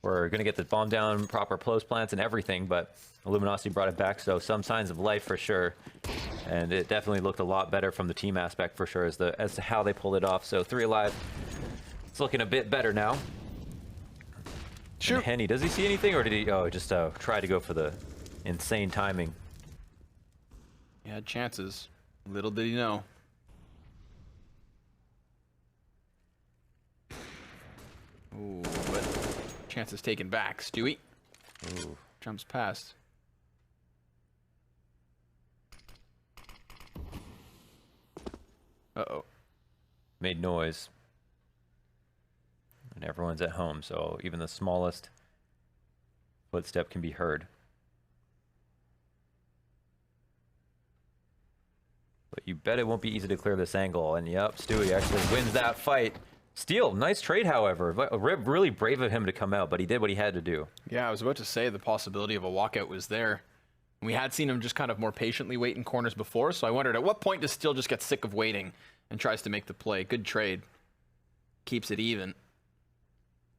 We're going to get the bomb down, proper post plants and everything, but Luminosity brought it back, so some signs of life for sure. And it definitely looked a lot better from the team aspect for sure as to how they pulled it off. So 3 alive. It's looking a bit better now. Sure. And Henny, does he see anything, or did he just try to go for the insane timing? He had chances. Little did he know. Ooh, but chances taken back. Stewie. Ooh. Jumps past. Uh-oh. Made noise. And everyone's at home, so even the smallest footstep can be heard. But you bet it won't be easy to clear this angle. And yep, Stewie actually wins that fight. Steel, nice trade, however. Really brave of him to come out, but he did what he had to do. Yeah, I was about to say the possibility of a walkout was there. We had seen him just kind of more patiently wait in corners before, so I wondered at what point does Steel just get sick of waiting and tries to make the play. Good trade. Keeps it even.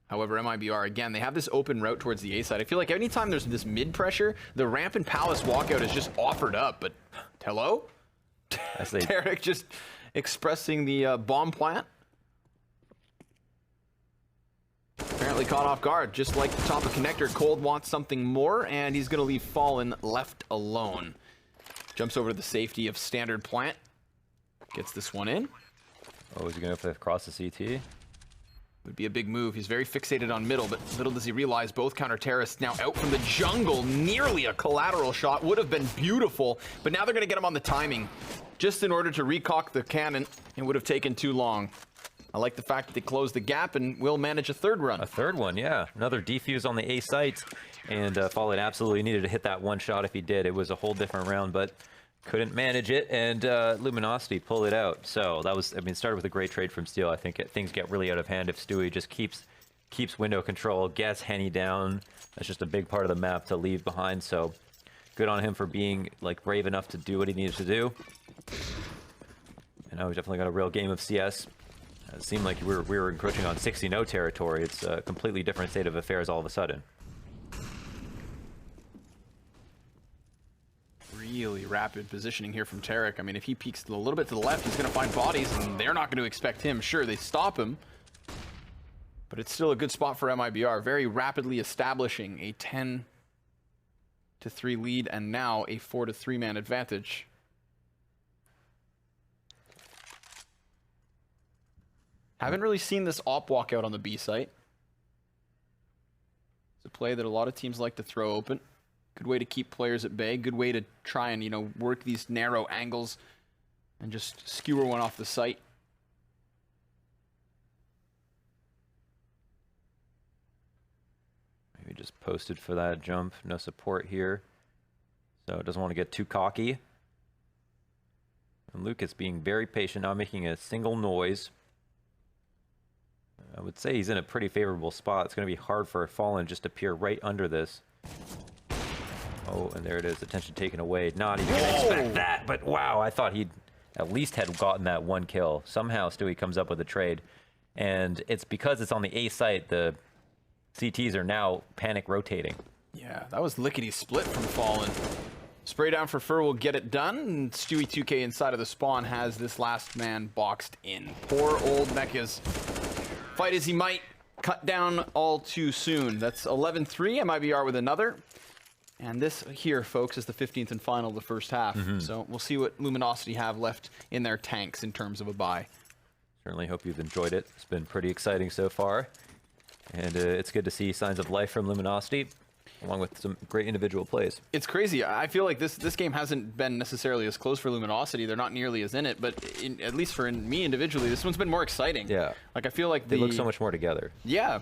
However, MIBR, again, they have this open route towards the A side. I feel like anytime there's this mid pressure, the ramp and Palace walkout is just offered up, but hello? Tarek just expressing the bomb plant. Apparently caught off guard, just like the top of connector. Cold wants something more, and he's going to leave Fallen left alone. Jumps over to the safety of standard plant. Gets this one in. Oh, is he going to cross the CT? Would be a big move. He's very fixated on middle, but little does he realize both counter-terrorists now out from the jungle. Nearly a collateral shot. Would have been beautiful, but now they're going to get him on the timing. Just in order to recock the cannon, it would have taken too long. I like the fact that they closed the gap and will manage a third run. A third one, yeah. Another defuse on the A site, and Fallen absolutely needed to hit that one shot. If he did, it was a whole different round, but couldn't manage it, and Luminosity pulled it out. So that was, I mean, started with a great trade from Steel. I think things get really out of hand if Stewie just keeps window control, gets Henny down. That's just a big part of the map to leave behind. So good on him for being like brave enough to do what he needed to do. And now we've definitely got a real game of CS. It seemed like we were encroaching on 60-0 territory. It's a completely different state of affairs all of a sudden. Really rapid positioning here from Tarek. I mean, if he peeks a little bit to the left, he's going to find bodies, and they're not going to expect him. Sure, they stop him, but it's still a good spot for MIBR. Very rapidly establishing a 10-3 lead, and now a 4-3 man advantage. Haven't really seen this op walk out on the B site. It's a play that a lot of teams like to throw open. Good way to keep players at bay. Good way to try and, you know, work these narrow angles and just skewer one off the site. Maybe just posted for that jump. No support here. So it doesn't want to get too cocky. And Lucas being very patient, not making a single noise. I would say he's in a pretty favorable spot. It's going to be hard for Fallen just to peer right under this. Oh, and there it is. Attention taken away. Not even going to expect that, but wow, I thought he'd at least had gotten that one kill. Somehow Stewie comes up with a trade, and it's because it's on the A site. The CTs are now panic rotating. Yeah, that was lickety split from Fallen. Spray down for Fur will get it done, and Stewie 2K inside of the spawn has this last man boxed in. Poor old Mekas. Fight as he might, cut down all too soon. That's 11-3, MIBR with another. And this here, folks, is the 15th and final of the first half. So we'll see what Luminosity have left in their tanks in terms of a bye. Certainly hope you've enjoyed it. It's been pretty exciting so far. And it's good to see signs of life from Luminosity, along with some great individual plays. It's crazy. I feel like this game hasn't been necessarily as close for Luminosity. They're not nearly as in it, but at least for me individually, this one's been more exciting. Yeah. Like, I feel like they look so much more together. Yeah.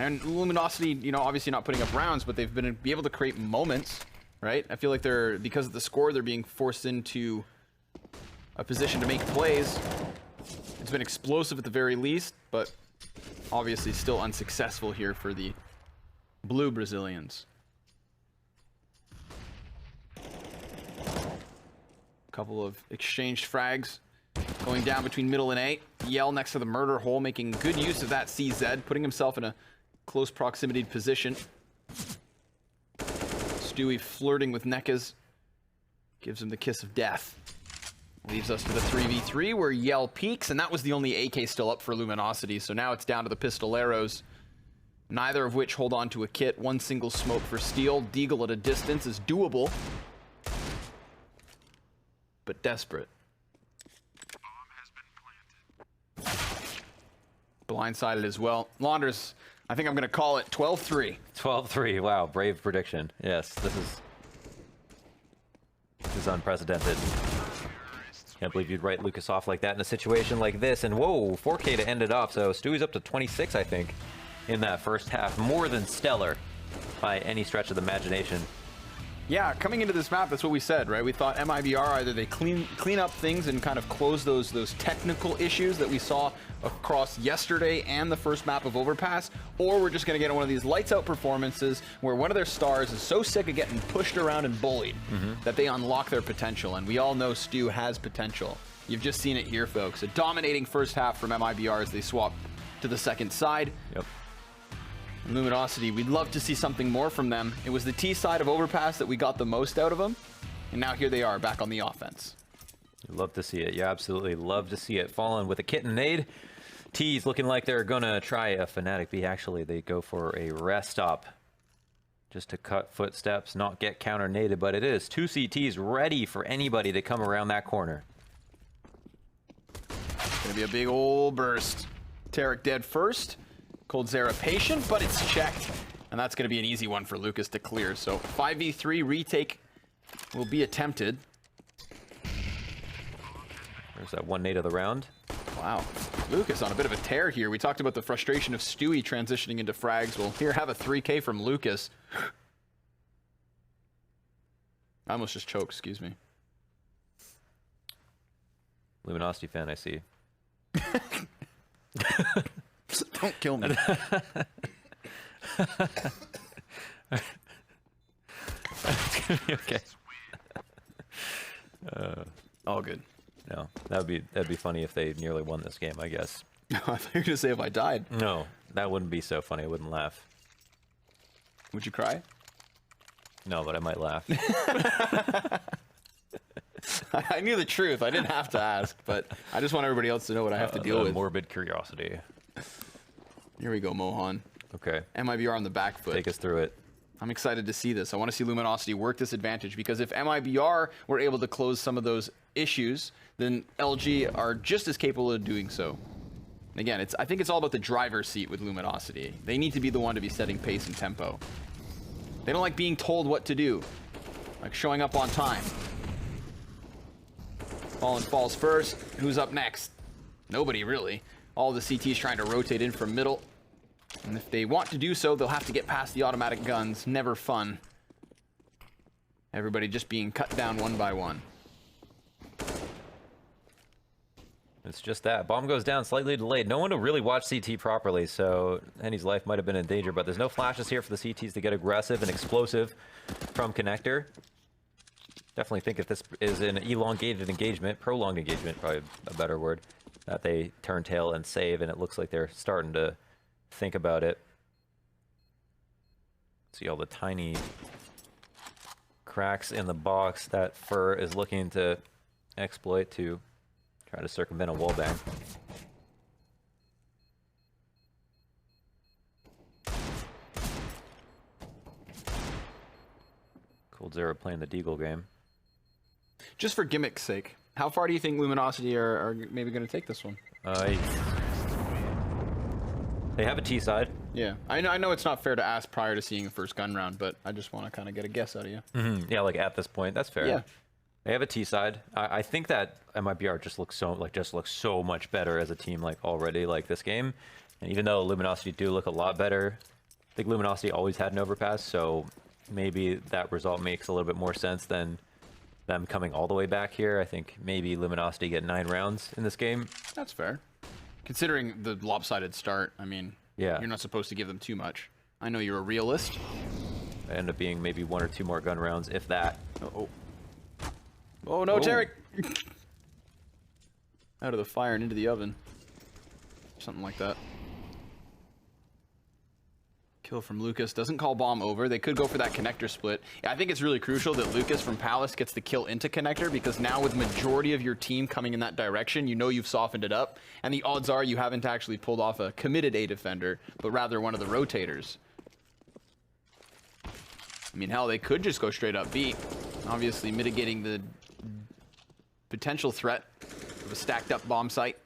And Luminosity, you know, obviously not putting up rounds, but they've been able to create moments, right? I feel like they're, because of the score, they're being forced into a position to make plays. It's been explosive at the very least, but obviously still unsuccessful here for the blue Brazilians. Couple of exchanged frags going down between middle and A. Yell next to the murder hole, making good use of that CZ, putting himself in a close proximity position. Stewie flirting with Nekas. Gives him the kiss of death. Leaves us to the 3v3 where Yell peaks, and that was the only AK still up for Luminosity, so now it's down to the pistoleros. Neither of which hold on to a kit. One single smoke for Steel. Deagle at a distance is doable, but desperate. Blindsided as well. Launders, I think I'm going to call it 12-3. 12-3. Wow, brave prediction. Yes, this is unprecedented. Can't believe you'd write Lucas off like that in a situation like this. And whoa, 4K to end it off. So Stewie's up to 26, I think, in that first half. More than stellar by any stretch of the imagination. Yeah, coming into this map, that's what we said, right? We thought MIBR, either they clean up things and kind of close those technical issues that we saw across yesterday and the first map of Overpass, or we're just going to get one of these lights out performances where one of their stars is so sick of getting pushed around and bullied that they unlock their potential. And we all know Stu has potential. You've just seen it here, folks. A dominating first half from MIBR as they swap to the second side. Yep. Luminosity, we'd love to see something more from them. It was the T side of Overpass that we got the most out of them, and now here they are back on the offense. Love to see it. Yeah, absolutely love to see it. Fallen with a kit and nade. T's looking like they're gonna try a Fnatic B. Actually, they go for a rest stop just to cut footsteps, not get counter naded, but it is 2 CTs ready for anybody to come around that corner. Gonna be a big old burst. Tarek dead first. Coldzera patient, but it's checked. And that's going to be an easy one for Lucas to clear. So 5v3 retake will be attempted. There's that one nade of the round. Wow. Lucas on a bit of a tear here. We talked about the frustration of Stewie transitioning into frags. Well, here, have a 3K from Lucas. I almost just choked, excuse me. Luminosity fan, I see. Don't kill me. Okay. All good. No, that'd be funny if they nearly won this game, I guess. I thought you were going to say if I died. No, that wouldn't be so funny. I wouldn't laugh. Would you cry? No, but I might laugh. I knew the truth. I didn't have to ask, but I just want everybody else to know what I have to deal with. Morbid curiosity. Here we go, Mohan. Okay. MIBR on the back foot. Take us through it. I'm excited to see this. I want to see Luminosity work this advantage, because if MIBR were able to close some of those issues, then LG are just as capable of doing so. Again, I think it's all about the driver's seat with Luminosity. They need to be the one to be setting pace and tempo. They don't like being told what to do, like showing up on time. Fallen falls first. Who's up next? Nobody, really. All the CTs trying to rotate in from middle. And if they want to do so, they'll have to get past the automatic guns. Never fun. Everybody just being cut down one by one. It's just that. Bomb goes down slightly delayed. No one to really watch CT properly, so Henny's life might have been in danger, but there's no flashes here for the CTs to get aggressive and explosive from Connector. Definitely think if this is an elongated engagement, prolonged engagement, probably a better word, that they turn tail and save, and it looks like they're starting to think about it. See all the tiny cracks in the box that Fur is looking to exploit to try to circumvent a wallbang. Cold Zero playing the Deagle game. Just for gimmick's sake, how far do you think Luminosity are maybe going to take this one? They have a T side. Yeah, I know it's not fair to ask prior to seeing the first gun round, but I just want to kind of get a guess out of you. Yeah, like at this point, that's fair. Yeah. They have a T side. I think that MIBR just looks so much better as a team already this game. And even though Luminosity do look a lot better, I think Luminosity always had an overpass, so maybe that result makes a little bit more sense than them coming all the way back here. I think maybe Luminosity get 9 rounds in this game. That's fair. Considering the lopsided start, I mean, yeah, you're not supposed to give them too much. I know you're a realist. It end up being maybe 1 or 2 more gun rounds, if that. Oh no, Tarek! Out of the fire and into the oven. Something like that. Kill from Lucas. Doesn't call bomb over. They could go for that connector split. I think it's really crucial that Lucas from Palace gets the kill into connector, because now with majority of your team coming in that direction, you know you've softened it up, and the odds are you haven't actually pulled off a committed A defender, but rather one of the rotators. I mean, hell, they could just go straight up B. Obviously mitigating the potential threat of a stacked up bomb site,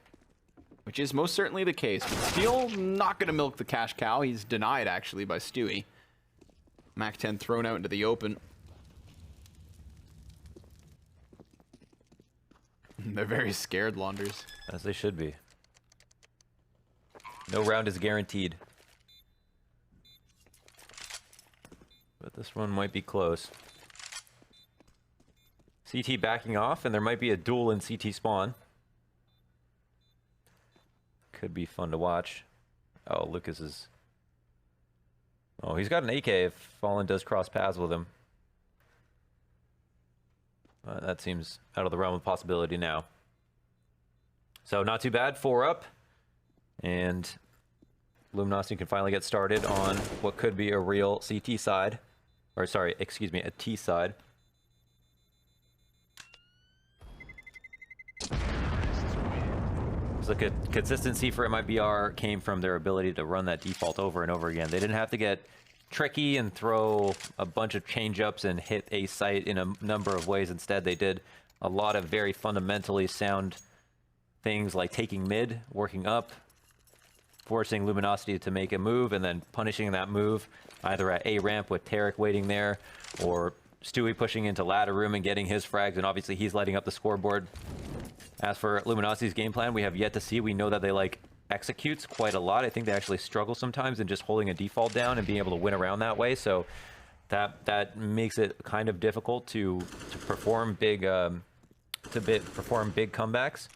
which is most certainly the case. But still not going to milk the cash cow. He's denied, actually, by Stewie. Mac 10 thrown out into the open. They're very scared, Launders. As they should be. No round is guaranteed. But this one might be close. CT backing off, and there might be a duel in CT spawn. Could be fun to watch. Oh, Lucas is... Oh, he's got an AK if Fallen does cross paths with him. That seems out of the realm of possibility now. So not too bad, 4 up. And Luminosity can finally get started on what could be a real CT side. Or sorry, excuse me, a T side. So the consistency for MIBR came from their ability to run that default over and over again. They didn't have to get tricky and throw a bunch of change-ups and hit a site in a number of ways. Instead, they did a lot of very fundamentally sound things like taking mid, working up, forcing Luminosity to make a move, and then punishing that move either at A ramp with Tarek waiting there, or Stewie pushing into ladder room and getting his frags, and obviously he's lighting up the scoreboard As for Luminosity's game plan, we have yet to see. We know that they like executes quite a lot. I think they actually struggle sometimes in just holding a default down and being able to win around that way. So that makes it kind of difficult to perform big perform big comebacks.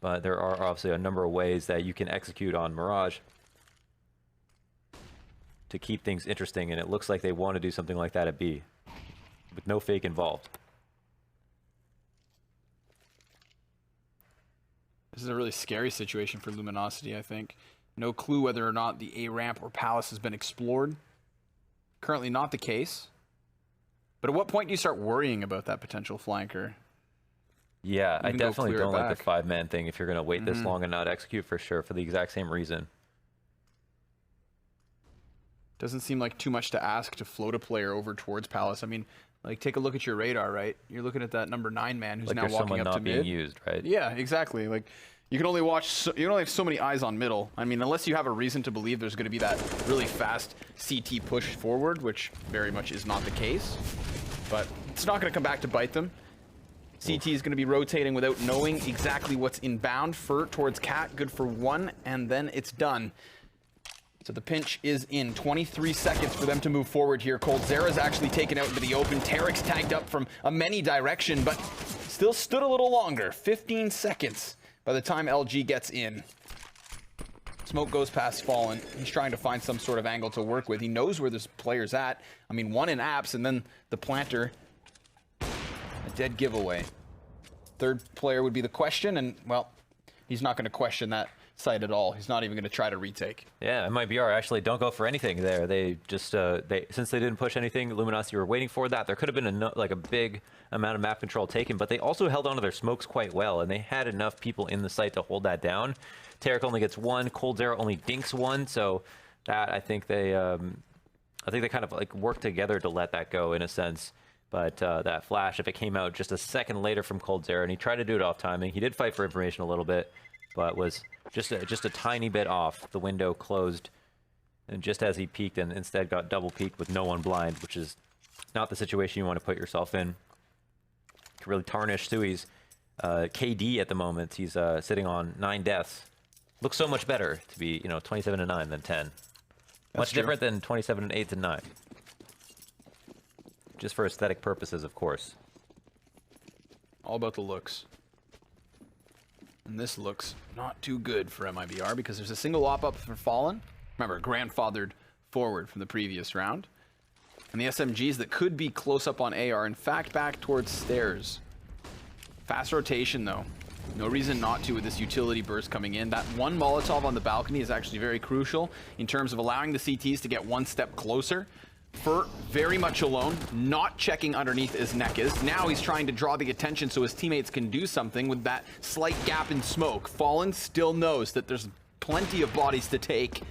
But there are obviously a number of ways that you can execute on Mirage to keep things interesting, and it looks like they want to do something like that at B, with no fake involved. This is a really scary situation for Luminosity, I think. No clue whether or not the A ramp or Palace has been explored. Currently not the case. But at what point do you start worrying about that potential flanker? Yeah, I definitely don't like the 5-man thing if you're going to wait this long and not execute, for sure, for the exact same reason. Doesn't seem like too much to ask to float a player over towards Palace. I mean, like, take a look at your radar, right? You're looking at that number 9 man who's like now walking up to not being mid. used, right? Yeah, exactly. Like, you can only watch, you can only have so many eyes on middle. I mean, unless you have a reason to believe there's going to be that really fast CT push forward, which very much is not the case. But it's not going to come back to bite them. CT is going to be rotating without knowing exactly what's inbound. Fur towards Cat, good for 1, and then it's done. So the pinch is in. 23 seconds for them to move forward here. coldzera's actually taken out into the open. Tarek's tagged up from a many direction, but still stood a little longer. 15 seconds by the time LG gets in. Smoke goes past Fallen. He's trying to find some sort of angle to work with. He knows where this player's at. I mean, 1 in apps, and then the planter. A dead giveaway. Third player would be the question, and, well, he's not going to question that site at all. He's not even going to try to retake. Yeah, MIBR actually don't go for anything there. They just, since they didn't push anything, Luminosity were waiting for that. There could have been like a big amount of map control taken, but they also held onto their smokes quite well, and they had enough people in the site to hold that down. Tarek only gets 1, coldzera only dinks 1, so that I think they kind of like worked together to let that go in a sense. But that flash, if it came out just a second later from coldzera, and he tried to do it off timing, he did fight for information a little bit, but was just a tiny bit off. The window closed, and just as he peeked, and instead got double peeked with no one blind, which is not the situation you want to put yourself in. Could really tarnish Sui's KD at the moment. He's sitting on 9 deaths. Looks so much better to be, 27-9 than 10. Much different than 27-8 and 9. Just for aesthetic purposes, of course. All about the looks. And this looks not too good for MIBR because there's a single op-up for Fallen. Remember, grandfathered forward from the previous round. And the SMGs that could be close up on A are in fact back towards stairs. Fast rotation though. No reason not to with this utility burst coming in. That 1 Molotov on the balcony is actually very crucial in terms of allowing the CTs to get 1 step closer. Fur very much alone, not checking underneath his neck is. Now he's trying to draw the attention so his teammates can do something with that slight gap in smoke. Fallen still knows that there's plenty of bodies to take.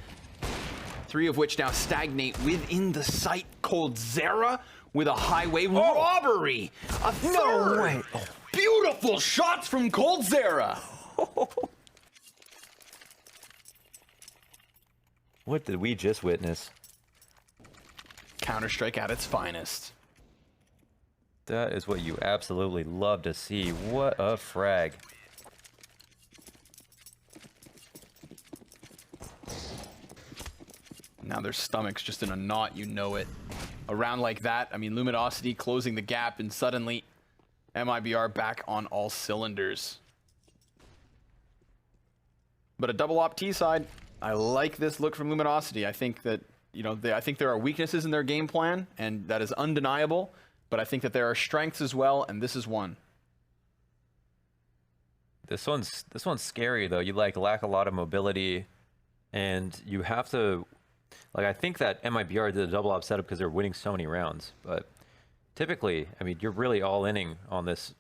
3 of which now stagnate within the site. coldzera with a highway robbery. A third. No way. Oh. Beautiful shots from coldzera. What did we just witness? Counter-Strike at its finest. That is what you absolutely love to see. What a frag. Now their stomach's just in a knot, you know it. A round like that, I mean, Luminosity closing the gap, and suddenly MIBR back on all cylinders. But a double op T side, I like this look from Luminosity. I think that, I think there are weaknesses in their game plan, and that is undeniable. But I think that there are strengths as well, and this is one. This one's scary though. You lack a lot of mobility, and you have to. I think that MIBR did a double op setup because they're winning so many rounds. But typically, I mean, you're really all inning on this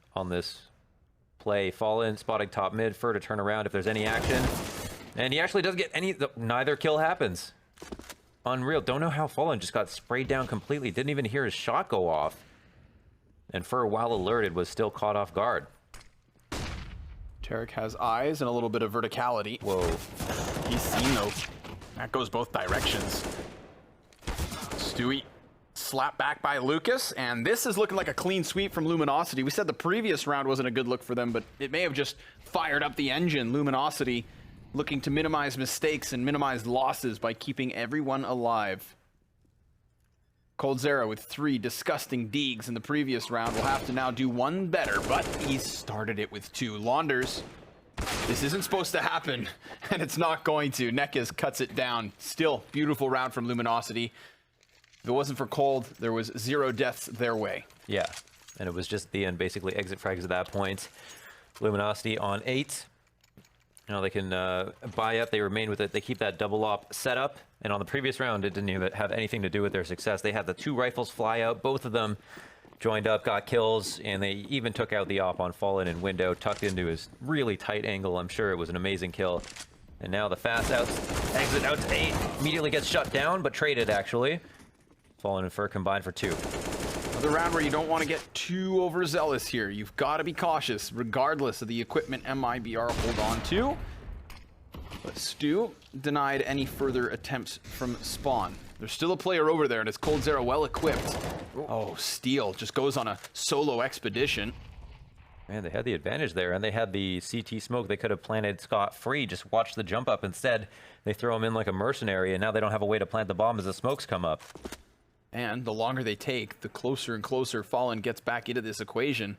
play. Fallen, spotting top mid, Fur to turn around if there's any action, and he actually doesn't get any. Neither kill happens. Unreal. Don't know how Fallen just got sprayed down completely. Didn't even hear his shot go off. And Fur, while alerted, was still caught off guard. Tarek has eyes and a little bit of verticality. Whoa. He's seen though. That goes both directions. Stewie slapped back by Lucas, and this is looking like a clean sweep from Luminosity. We said the previous round wasn't a good look for them, but it may have just fired up the engine. Luminosity looking to minimize mistakes and minimize losses by keeping everyone alive. coldzera with 3 disgusting deegs in the previous round will have to now do 1 better, but he started it with 2. Launders, this isn't supposed to happen, and it's not going to. Nekes cuts it down. Still, beautiful round from Luminosity. If it wasn't for Cold, there was 0 deaths their way. Yeah, and it was just the end, basically exit frags at that point. Luminosity on 8. You know, they can buy up, they remain with it, they keep that double op set up, and on the previous round, it didn't even have anything to do with their success. They had the 2 rifles fly out, both of them joined up, got kills, and they even took out the op on Fallen and Window, tucked into his really tight angle. I'm sure it was an amazing kill. And now the fast outs, exit out to 8, immediately gets shut down, but traded actually. Fallen and Fur combined for 2. Another round where you don't want to get too overzealous here. You've got to be cautious, regardless of the equipment MIBR hold on to. But Stu denied any further attempts from spawn. There's still a player over there, and it's coldzera well equipped. Oh, Steel just goes on a solo expedition. Man, they had the advantage there, and they had the CT smoke. They could have planted scot-free, just watch the jump up. Instead, they throw him in like a mercenary, and now they don't have a way to plant the bomb as the smokes come up. And the longer they take, the closer and closer Fallen gets back into this equation.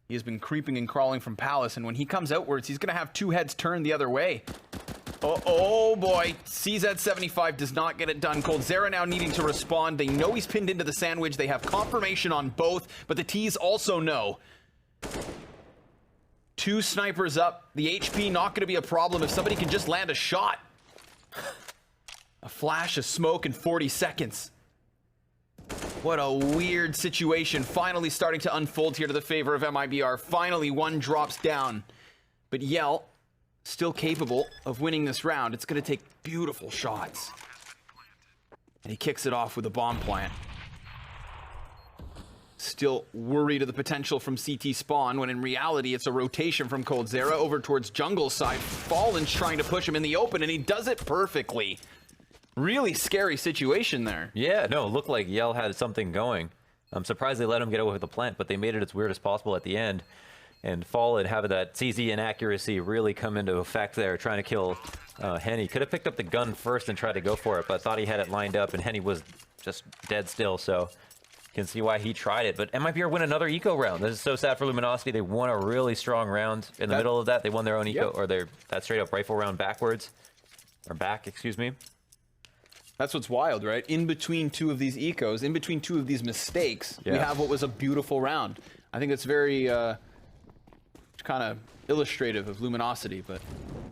He has been creeping and crawling from Palace, and when he comes outwards, he's going to have 2 heads turned the other way. Oh boy, CZ75 does not get it done. coldzera now needing to respond. They know he's pinned into the sandwich. They have confirmation on both, but the T's also know. 2 snipers up. The HP not going to be a problem if somebody can just land a shot. A flash of smoke in 40 seconds. What a weird situation. Finally starting to unfold here to the favor of MIBR. Finally, 1 drops down. But Yell, still capable of winning this round. It's going to take beautiful shots. And he kicks it off with a bomb plant. Still worried of the potential from CT spawn, when in reality it's a rotation from coldzera over towards jungle side. Fallen's trying to push him in the open, and he does it perfectly. Really scary situation there. Yeah, no, it looked like Yell had something going. I'm surprised they let him get away with the plant, but they made it as weird as possible at the end. And Fallen having that CZ inaccuracy really come into effect there, trying to kill Henny. Could have picked up the gun first and tried to go for it, but thought he had it lined up, and Henny was just dead still, so you can see why he tried it. But MIBR win another eco round. This is so sad for Luminosity. They won a really strong round. In the middle of that, they won their own eco, or that straight up rifle round backwards. Or back, excuse me. That's what's wild, right? In between 2 of these ecos, in between 2 of these mistakes, we have what was a beautiful round. I think it's very kind of illustrative of Luminosity, but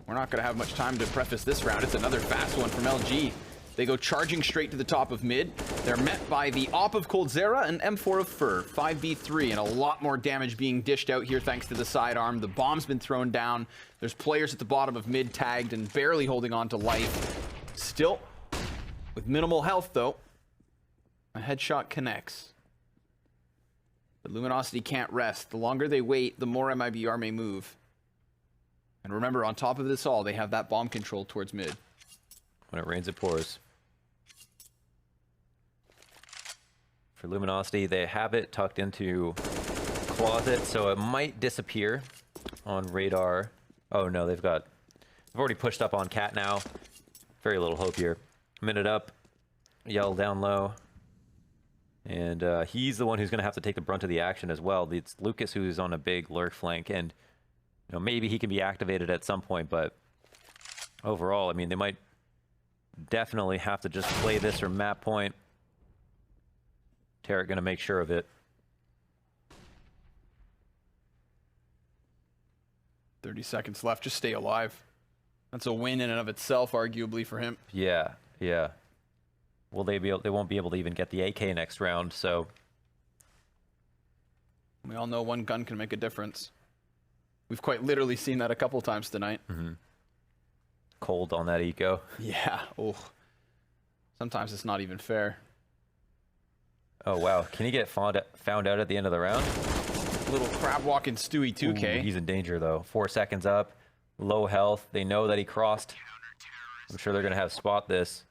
we're not going to have much time to preface this round. It's another fast one from LG. They go charging straight to the top of mid. They're met by the AWP of coldzera and M4 of Fur. 5v3, and a lot more damage being dished out here thanks to the sidearm. The bomb's been thrown down. There's players at the bottom of mid tagged and barely holding on to life. Still with minimal health, though. A headshot connects. But Luminosity can't rest. The longer they wait, the more MIBR may move. And remember, on top of this all, they have that bomb control towards mid. When it rains, it pours. For Luminosity, they have it tucked into closet, so it might disappear on radar. Oh no, they've already pushed up on Cat now. Very little hope here. Minute up, Yell down low, and he's the one who's going to have to take the brunt of the action as well. It's Lucas who's on a big lurk flank, and you know, maybe he can be activated at some point, but overall, I mean, they might definitely have to just play this from map point. Tarek going to make sure of it. 30 seconds left. Just stay alive. That's a win in and of itself, arguably, for him. Yeah. Yeah. Well, they won't be able to even get the AK next round, so we all know one gun can make a difference. We've quite literally seen that a couple times tonight. Cold on that eco. Yeah. Oh. Sometimes it's not even fair. Oh wow. Can he get found out at the end of the round? Little crab walking Stewie 2K. Ooh, he's in danger though. 4 seconds up. Low health. They know that he crossed. I'm sure they're going to have spot this.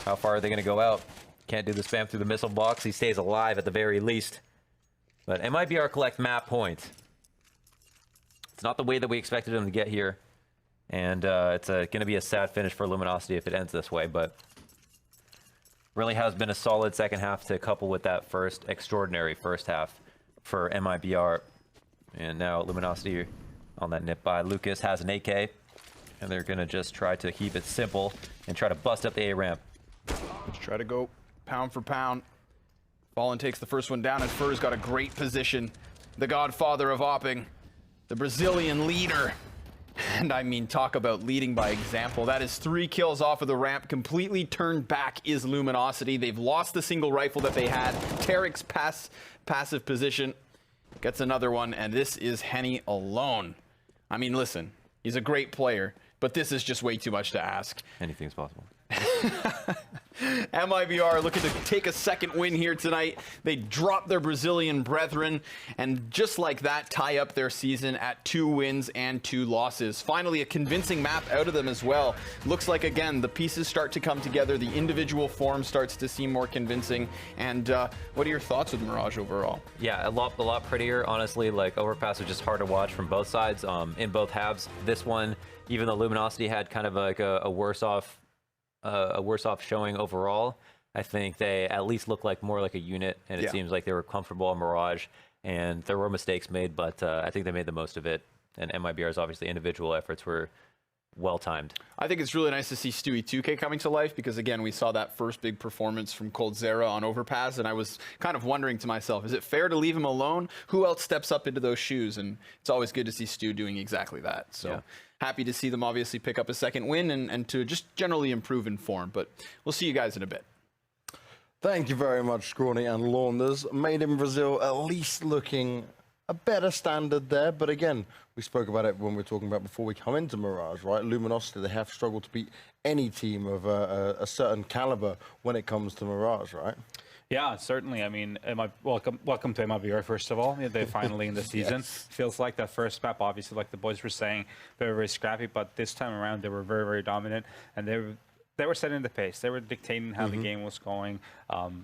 How far are they going to go out? Can't do the spam through the missile box. He stays alive at the very least. But MIBR collect map points. It's not the way that we expected him to get here. And it's going to be a sad finish for Luminosity if it ends this way. But really has been a solid second half to couple with that extraordinary first half for MIBR. And now Luminosity on that nip by. Lucas has an AK. And they're going to just try to keep it simple and try to bust up the A ramp. Let's try to go pound for pound. Fallen takes the first one down, and Fur's got a great position. The godfather of opping, the Brazilian leader. And I mean, talk about leading by example. That is 3 kills off of the ramp. Completely turned back is Luminosity. They've lost the single rifle that they had. Tarek's passive position gets another one, and this is Henny alone. I mean, listen, he's a great player, but this is just way too much to ask. Anything's possible. MIBR looking to take a second win here tonight. They drop their Brazilian brethren, and just like that, tie up their season at 2 wins and 2 losses. Finally, a convincing map out of them as well. Looks like, again, the pieces start to come together. The individual form starts to seem more convincing. And what are your thoughts with Mirage overall? Yeah, a lot prettier. Honestly, like, Overpass was just hard to watch from both sides in both halves. This one, even though Luminosity had kind of like a worse off showing overall, I think they at least look like more like a unit, and it seems like they were comfortable on Mirage, and there were mistakes made, but I think they made the most of it. And MIBR's obviously individual efforts were well timed. I think it's really nice to see Stewie 2K coming to life, because again, we saw that first big performance from coldzera on Overpass, and I was kind of wondering to myself, is it fair to leave him alone? Who else steps up into those shoes? And it's always good to see Stu doing exactly that. So happy to see them obviously pick up a second win and to just generally improve in form. But we'll see you guys in a bit. Thank you very much, Scrawny and Launders. Made in Brazil, at least looking a better standard there. But again, we spoke about it when we were talking about before we come into Mirage, right? Luminosity, they have struggled to beat any team of a certain caliber when it comes to Mirage, right? Yeah, certainly. I mean, welcome to MIBR, first of all. They're finally in the season. Feels like that first map, obviously, like the boys were saying, very, very scrappy. But this time around, they were very, very dominant. And they were setting the pace. They were dictating how the game was going.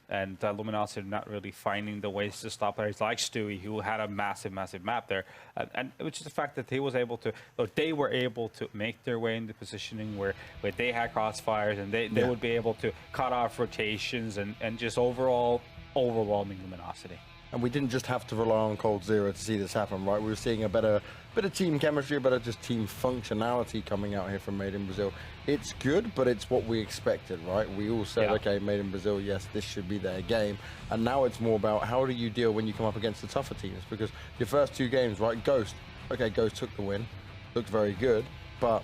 And Luminosity not really finding the ways to stop players like Stewie, who had a massive, massive map there. And it was just the fact that they were able to make their way into positioning where they had crossfires, and they would be able to cut off rotations and just overall overwhelming Luminosity. And we didn't just have to rely on coldzera to see this happen, right? We were seeing a better team chemistry, a better just team functionality coming out here from Made in Brazil. It's good, but it's what we expected, right? We all said, okay, Made in Brazil, yes, this should be their game. And now it's more about how do you deal when you come up against the tougher teams? Because your first 2 games, right? Ghost, okay, Ghost took the win, looked very good, but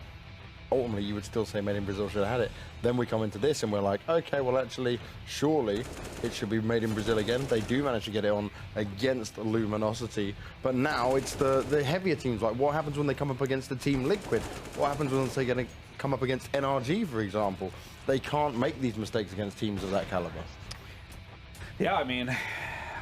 ultimately you would still say Made in Brazil should have had it. Then we come into this and we're like, okay, well actually, surely it should be Made in Brazil again. They do manage to get it on against Luminosity, but now it's the heavier teams. Like, what happens when they come up against the Team Liquid? What happens when they're going to come up against NRG, for example? They can't make these mistakes against teams of that caliber. Yeah, I mean,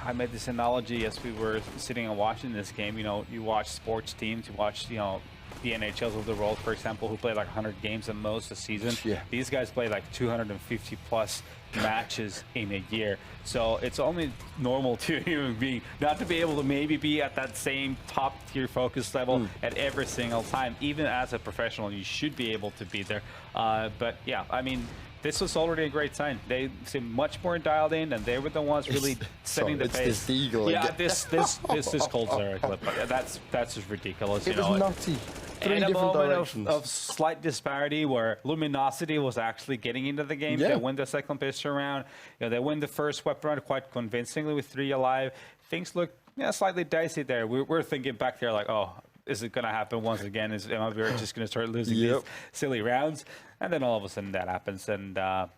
I made this analogy as we were sitting and watching this game. You know, you watch sports teams, you watch, you know, the NHLs of the world, for example, who play like 100 games at most a season. These guys play like 250 plus matches in a year. So it's only normal to a human being not to be able to maybe be at that same top tier focus level at every single time. Even as a professional, you should be able to be there. But yeah, I mean, this was already a great sign. They seemed much more dialed in, and they were the ones really setting the pace. This eagle. Yeah, this coldzera clip. That's just ridiculous. It was nutty. And a moment of slight disparity where Luminosity was actually getting into the game. They win the second pistol round. You know, they win the first weapon round quite convincingly with 3 alive. Things look slightly dicey there. We're thinking back there like, oh, is it going to happen once again? Is MIBR just going to start losing these silly rounds? And then all of a sudden that happens. And that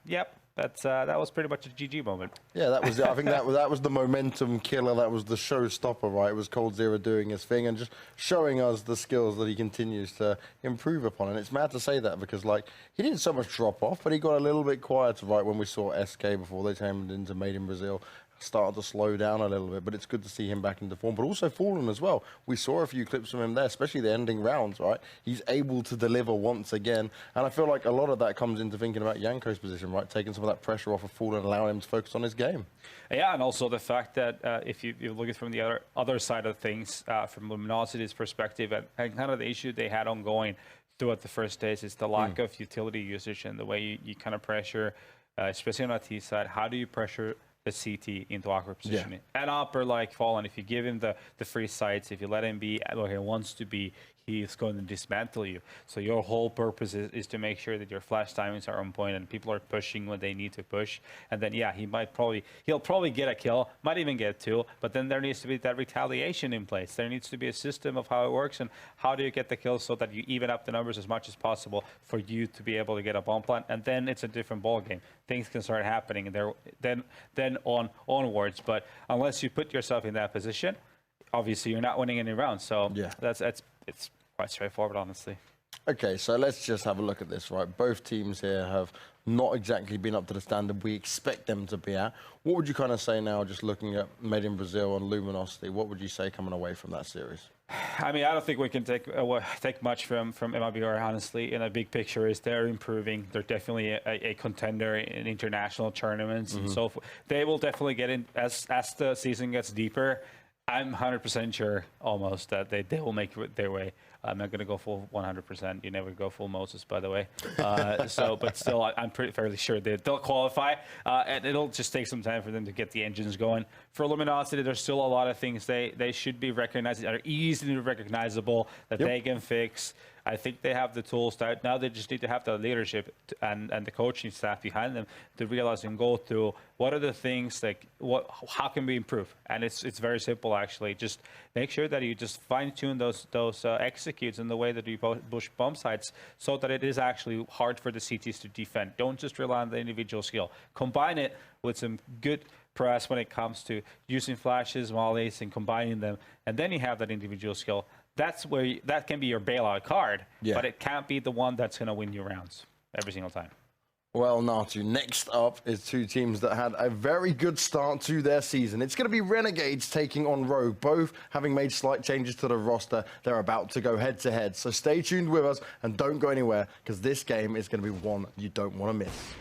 was pretty much a GG moment. Yeah, that was it. I think that was the momentum killer. That was the showstopper, right? It was coldzera doing his thing and just showing us the skills that he continues to improve upon. And it's mad to say that because, like, he didn't so much drop off, but he got a little bit quieter, right, when we saw SK before they turned into Made in Brazil. Started to slow down a little bit, but it's good to see him back into form, but also Fallen as well. We saw a few clips from him there, especially the ending rounds, right? He's able to deliver once again, and I feel like a lot of that comes into thinking about Yanko's position, right? Taking some of that pressure off of Fall and allowing him to focus on his game. Yeah, and also the fact that if you look at it from the other side of things, from Luminosity's perspective, and kind of the issue they had ongoing throughout the first days is the lack of utility usage and the way you kind of pressure, especially on the T side. How do you pressure the CT into awkward positioning? And up or like Fallen, if you give him the free sights, if you let him be where he wants to be, he's going to dismantle you. So your whole purpose is to make sure that your flash timings are on point and people are pushing when they need to push. And then, yeah, he'll probably get a kill, might even get two, but then there needs to be that retaliation in place. There needs to be a system of how it works and how do you get the kills so that you even up the numbers as much as possible for you to be able to get a bomb plant. And then it's a different ball game. Things can start happening and then onwards. But unless you put yourself in that position, obviously you're not winning any rounds. So yeah, it's quite straightforward, honestly. Okay, so let's just have a look at this, right? Both teams here have not exactly been up to the standard we expect them to be at. What would you kind of say now, just looking at Made in Brazil and Luminosity? What would you say coming away from that series? I mean, I don't think we can take much from MIBR, honestly. In a big picture, is they're improving. They're definitely a contender in international tournaments and so forth. They will definitely get in as the season gets deeper. I'm 100% sure almost that they will make their way. I'm not going to go full 100%. You never go full Moses, by the way. But still, I'm fairly sure they'll qualify. And it'll just take some time for them to get the engines going. For Luminosity, there's still a lot of things they should be recognized, are easily recognizable, that they can fix. I think they have the tools. Now they just need to have the leadership and the coaching staff behind them to realize and go through what are the things, like how can we improve. And it's very simple, actually. Just make sure that you just fine-tune those executes in the way that you push bomb sites so that it is actually hard for the CTs to defend. Don't just rely on the individual skill. Combine it with some good press when it comes to using flashes, mollies, and combining them. And then you have that individual skill. That's where that can be your bailout card, but it can't be the one that's going to win you rounds every single time. Well, Natu, next up is two teams that had a very good start to their season. It's going to be Renegades taking on Rogue, both having made slight changes to the roster. They're about to go head-to-head. So stay tuned with us and don't go anywhere, because this game is going to be one you don't want to miss.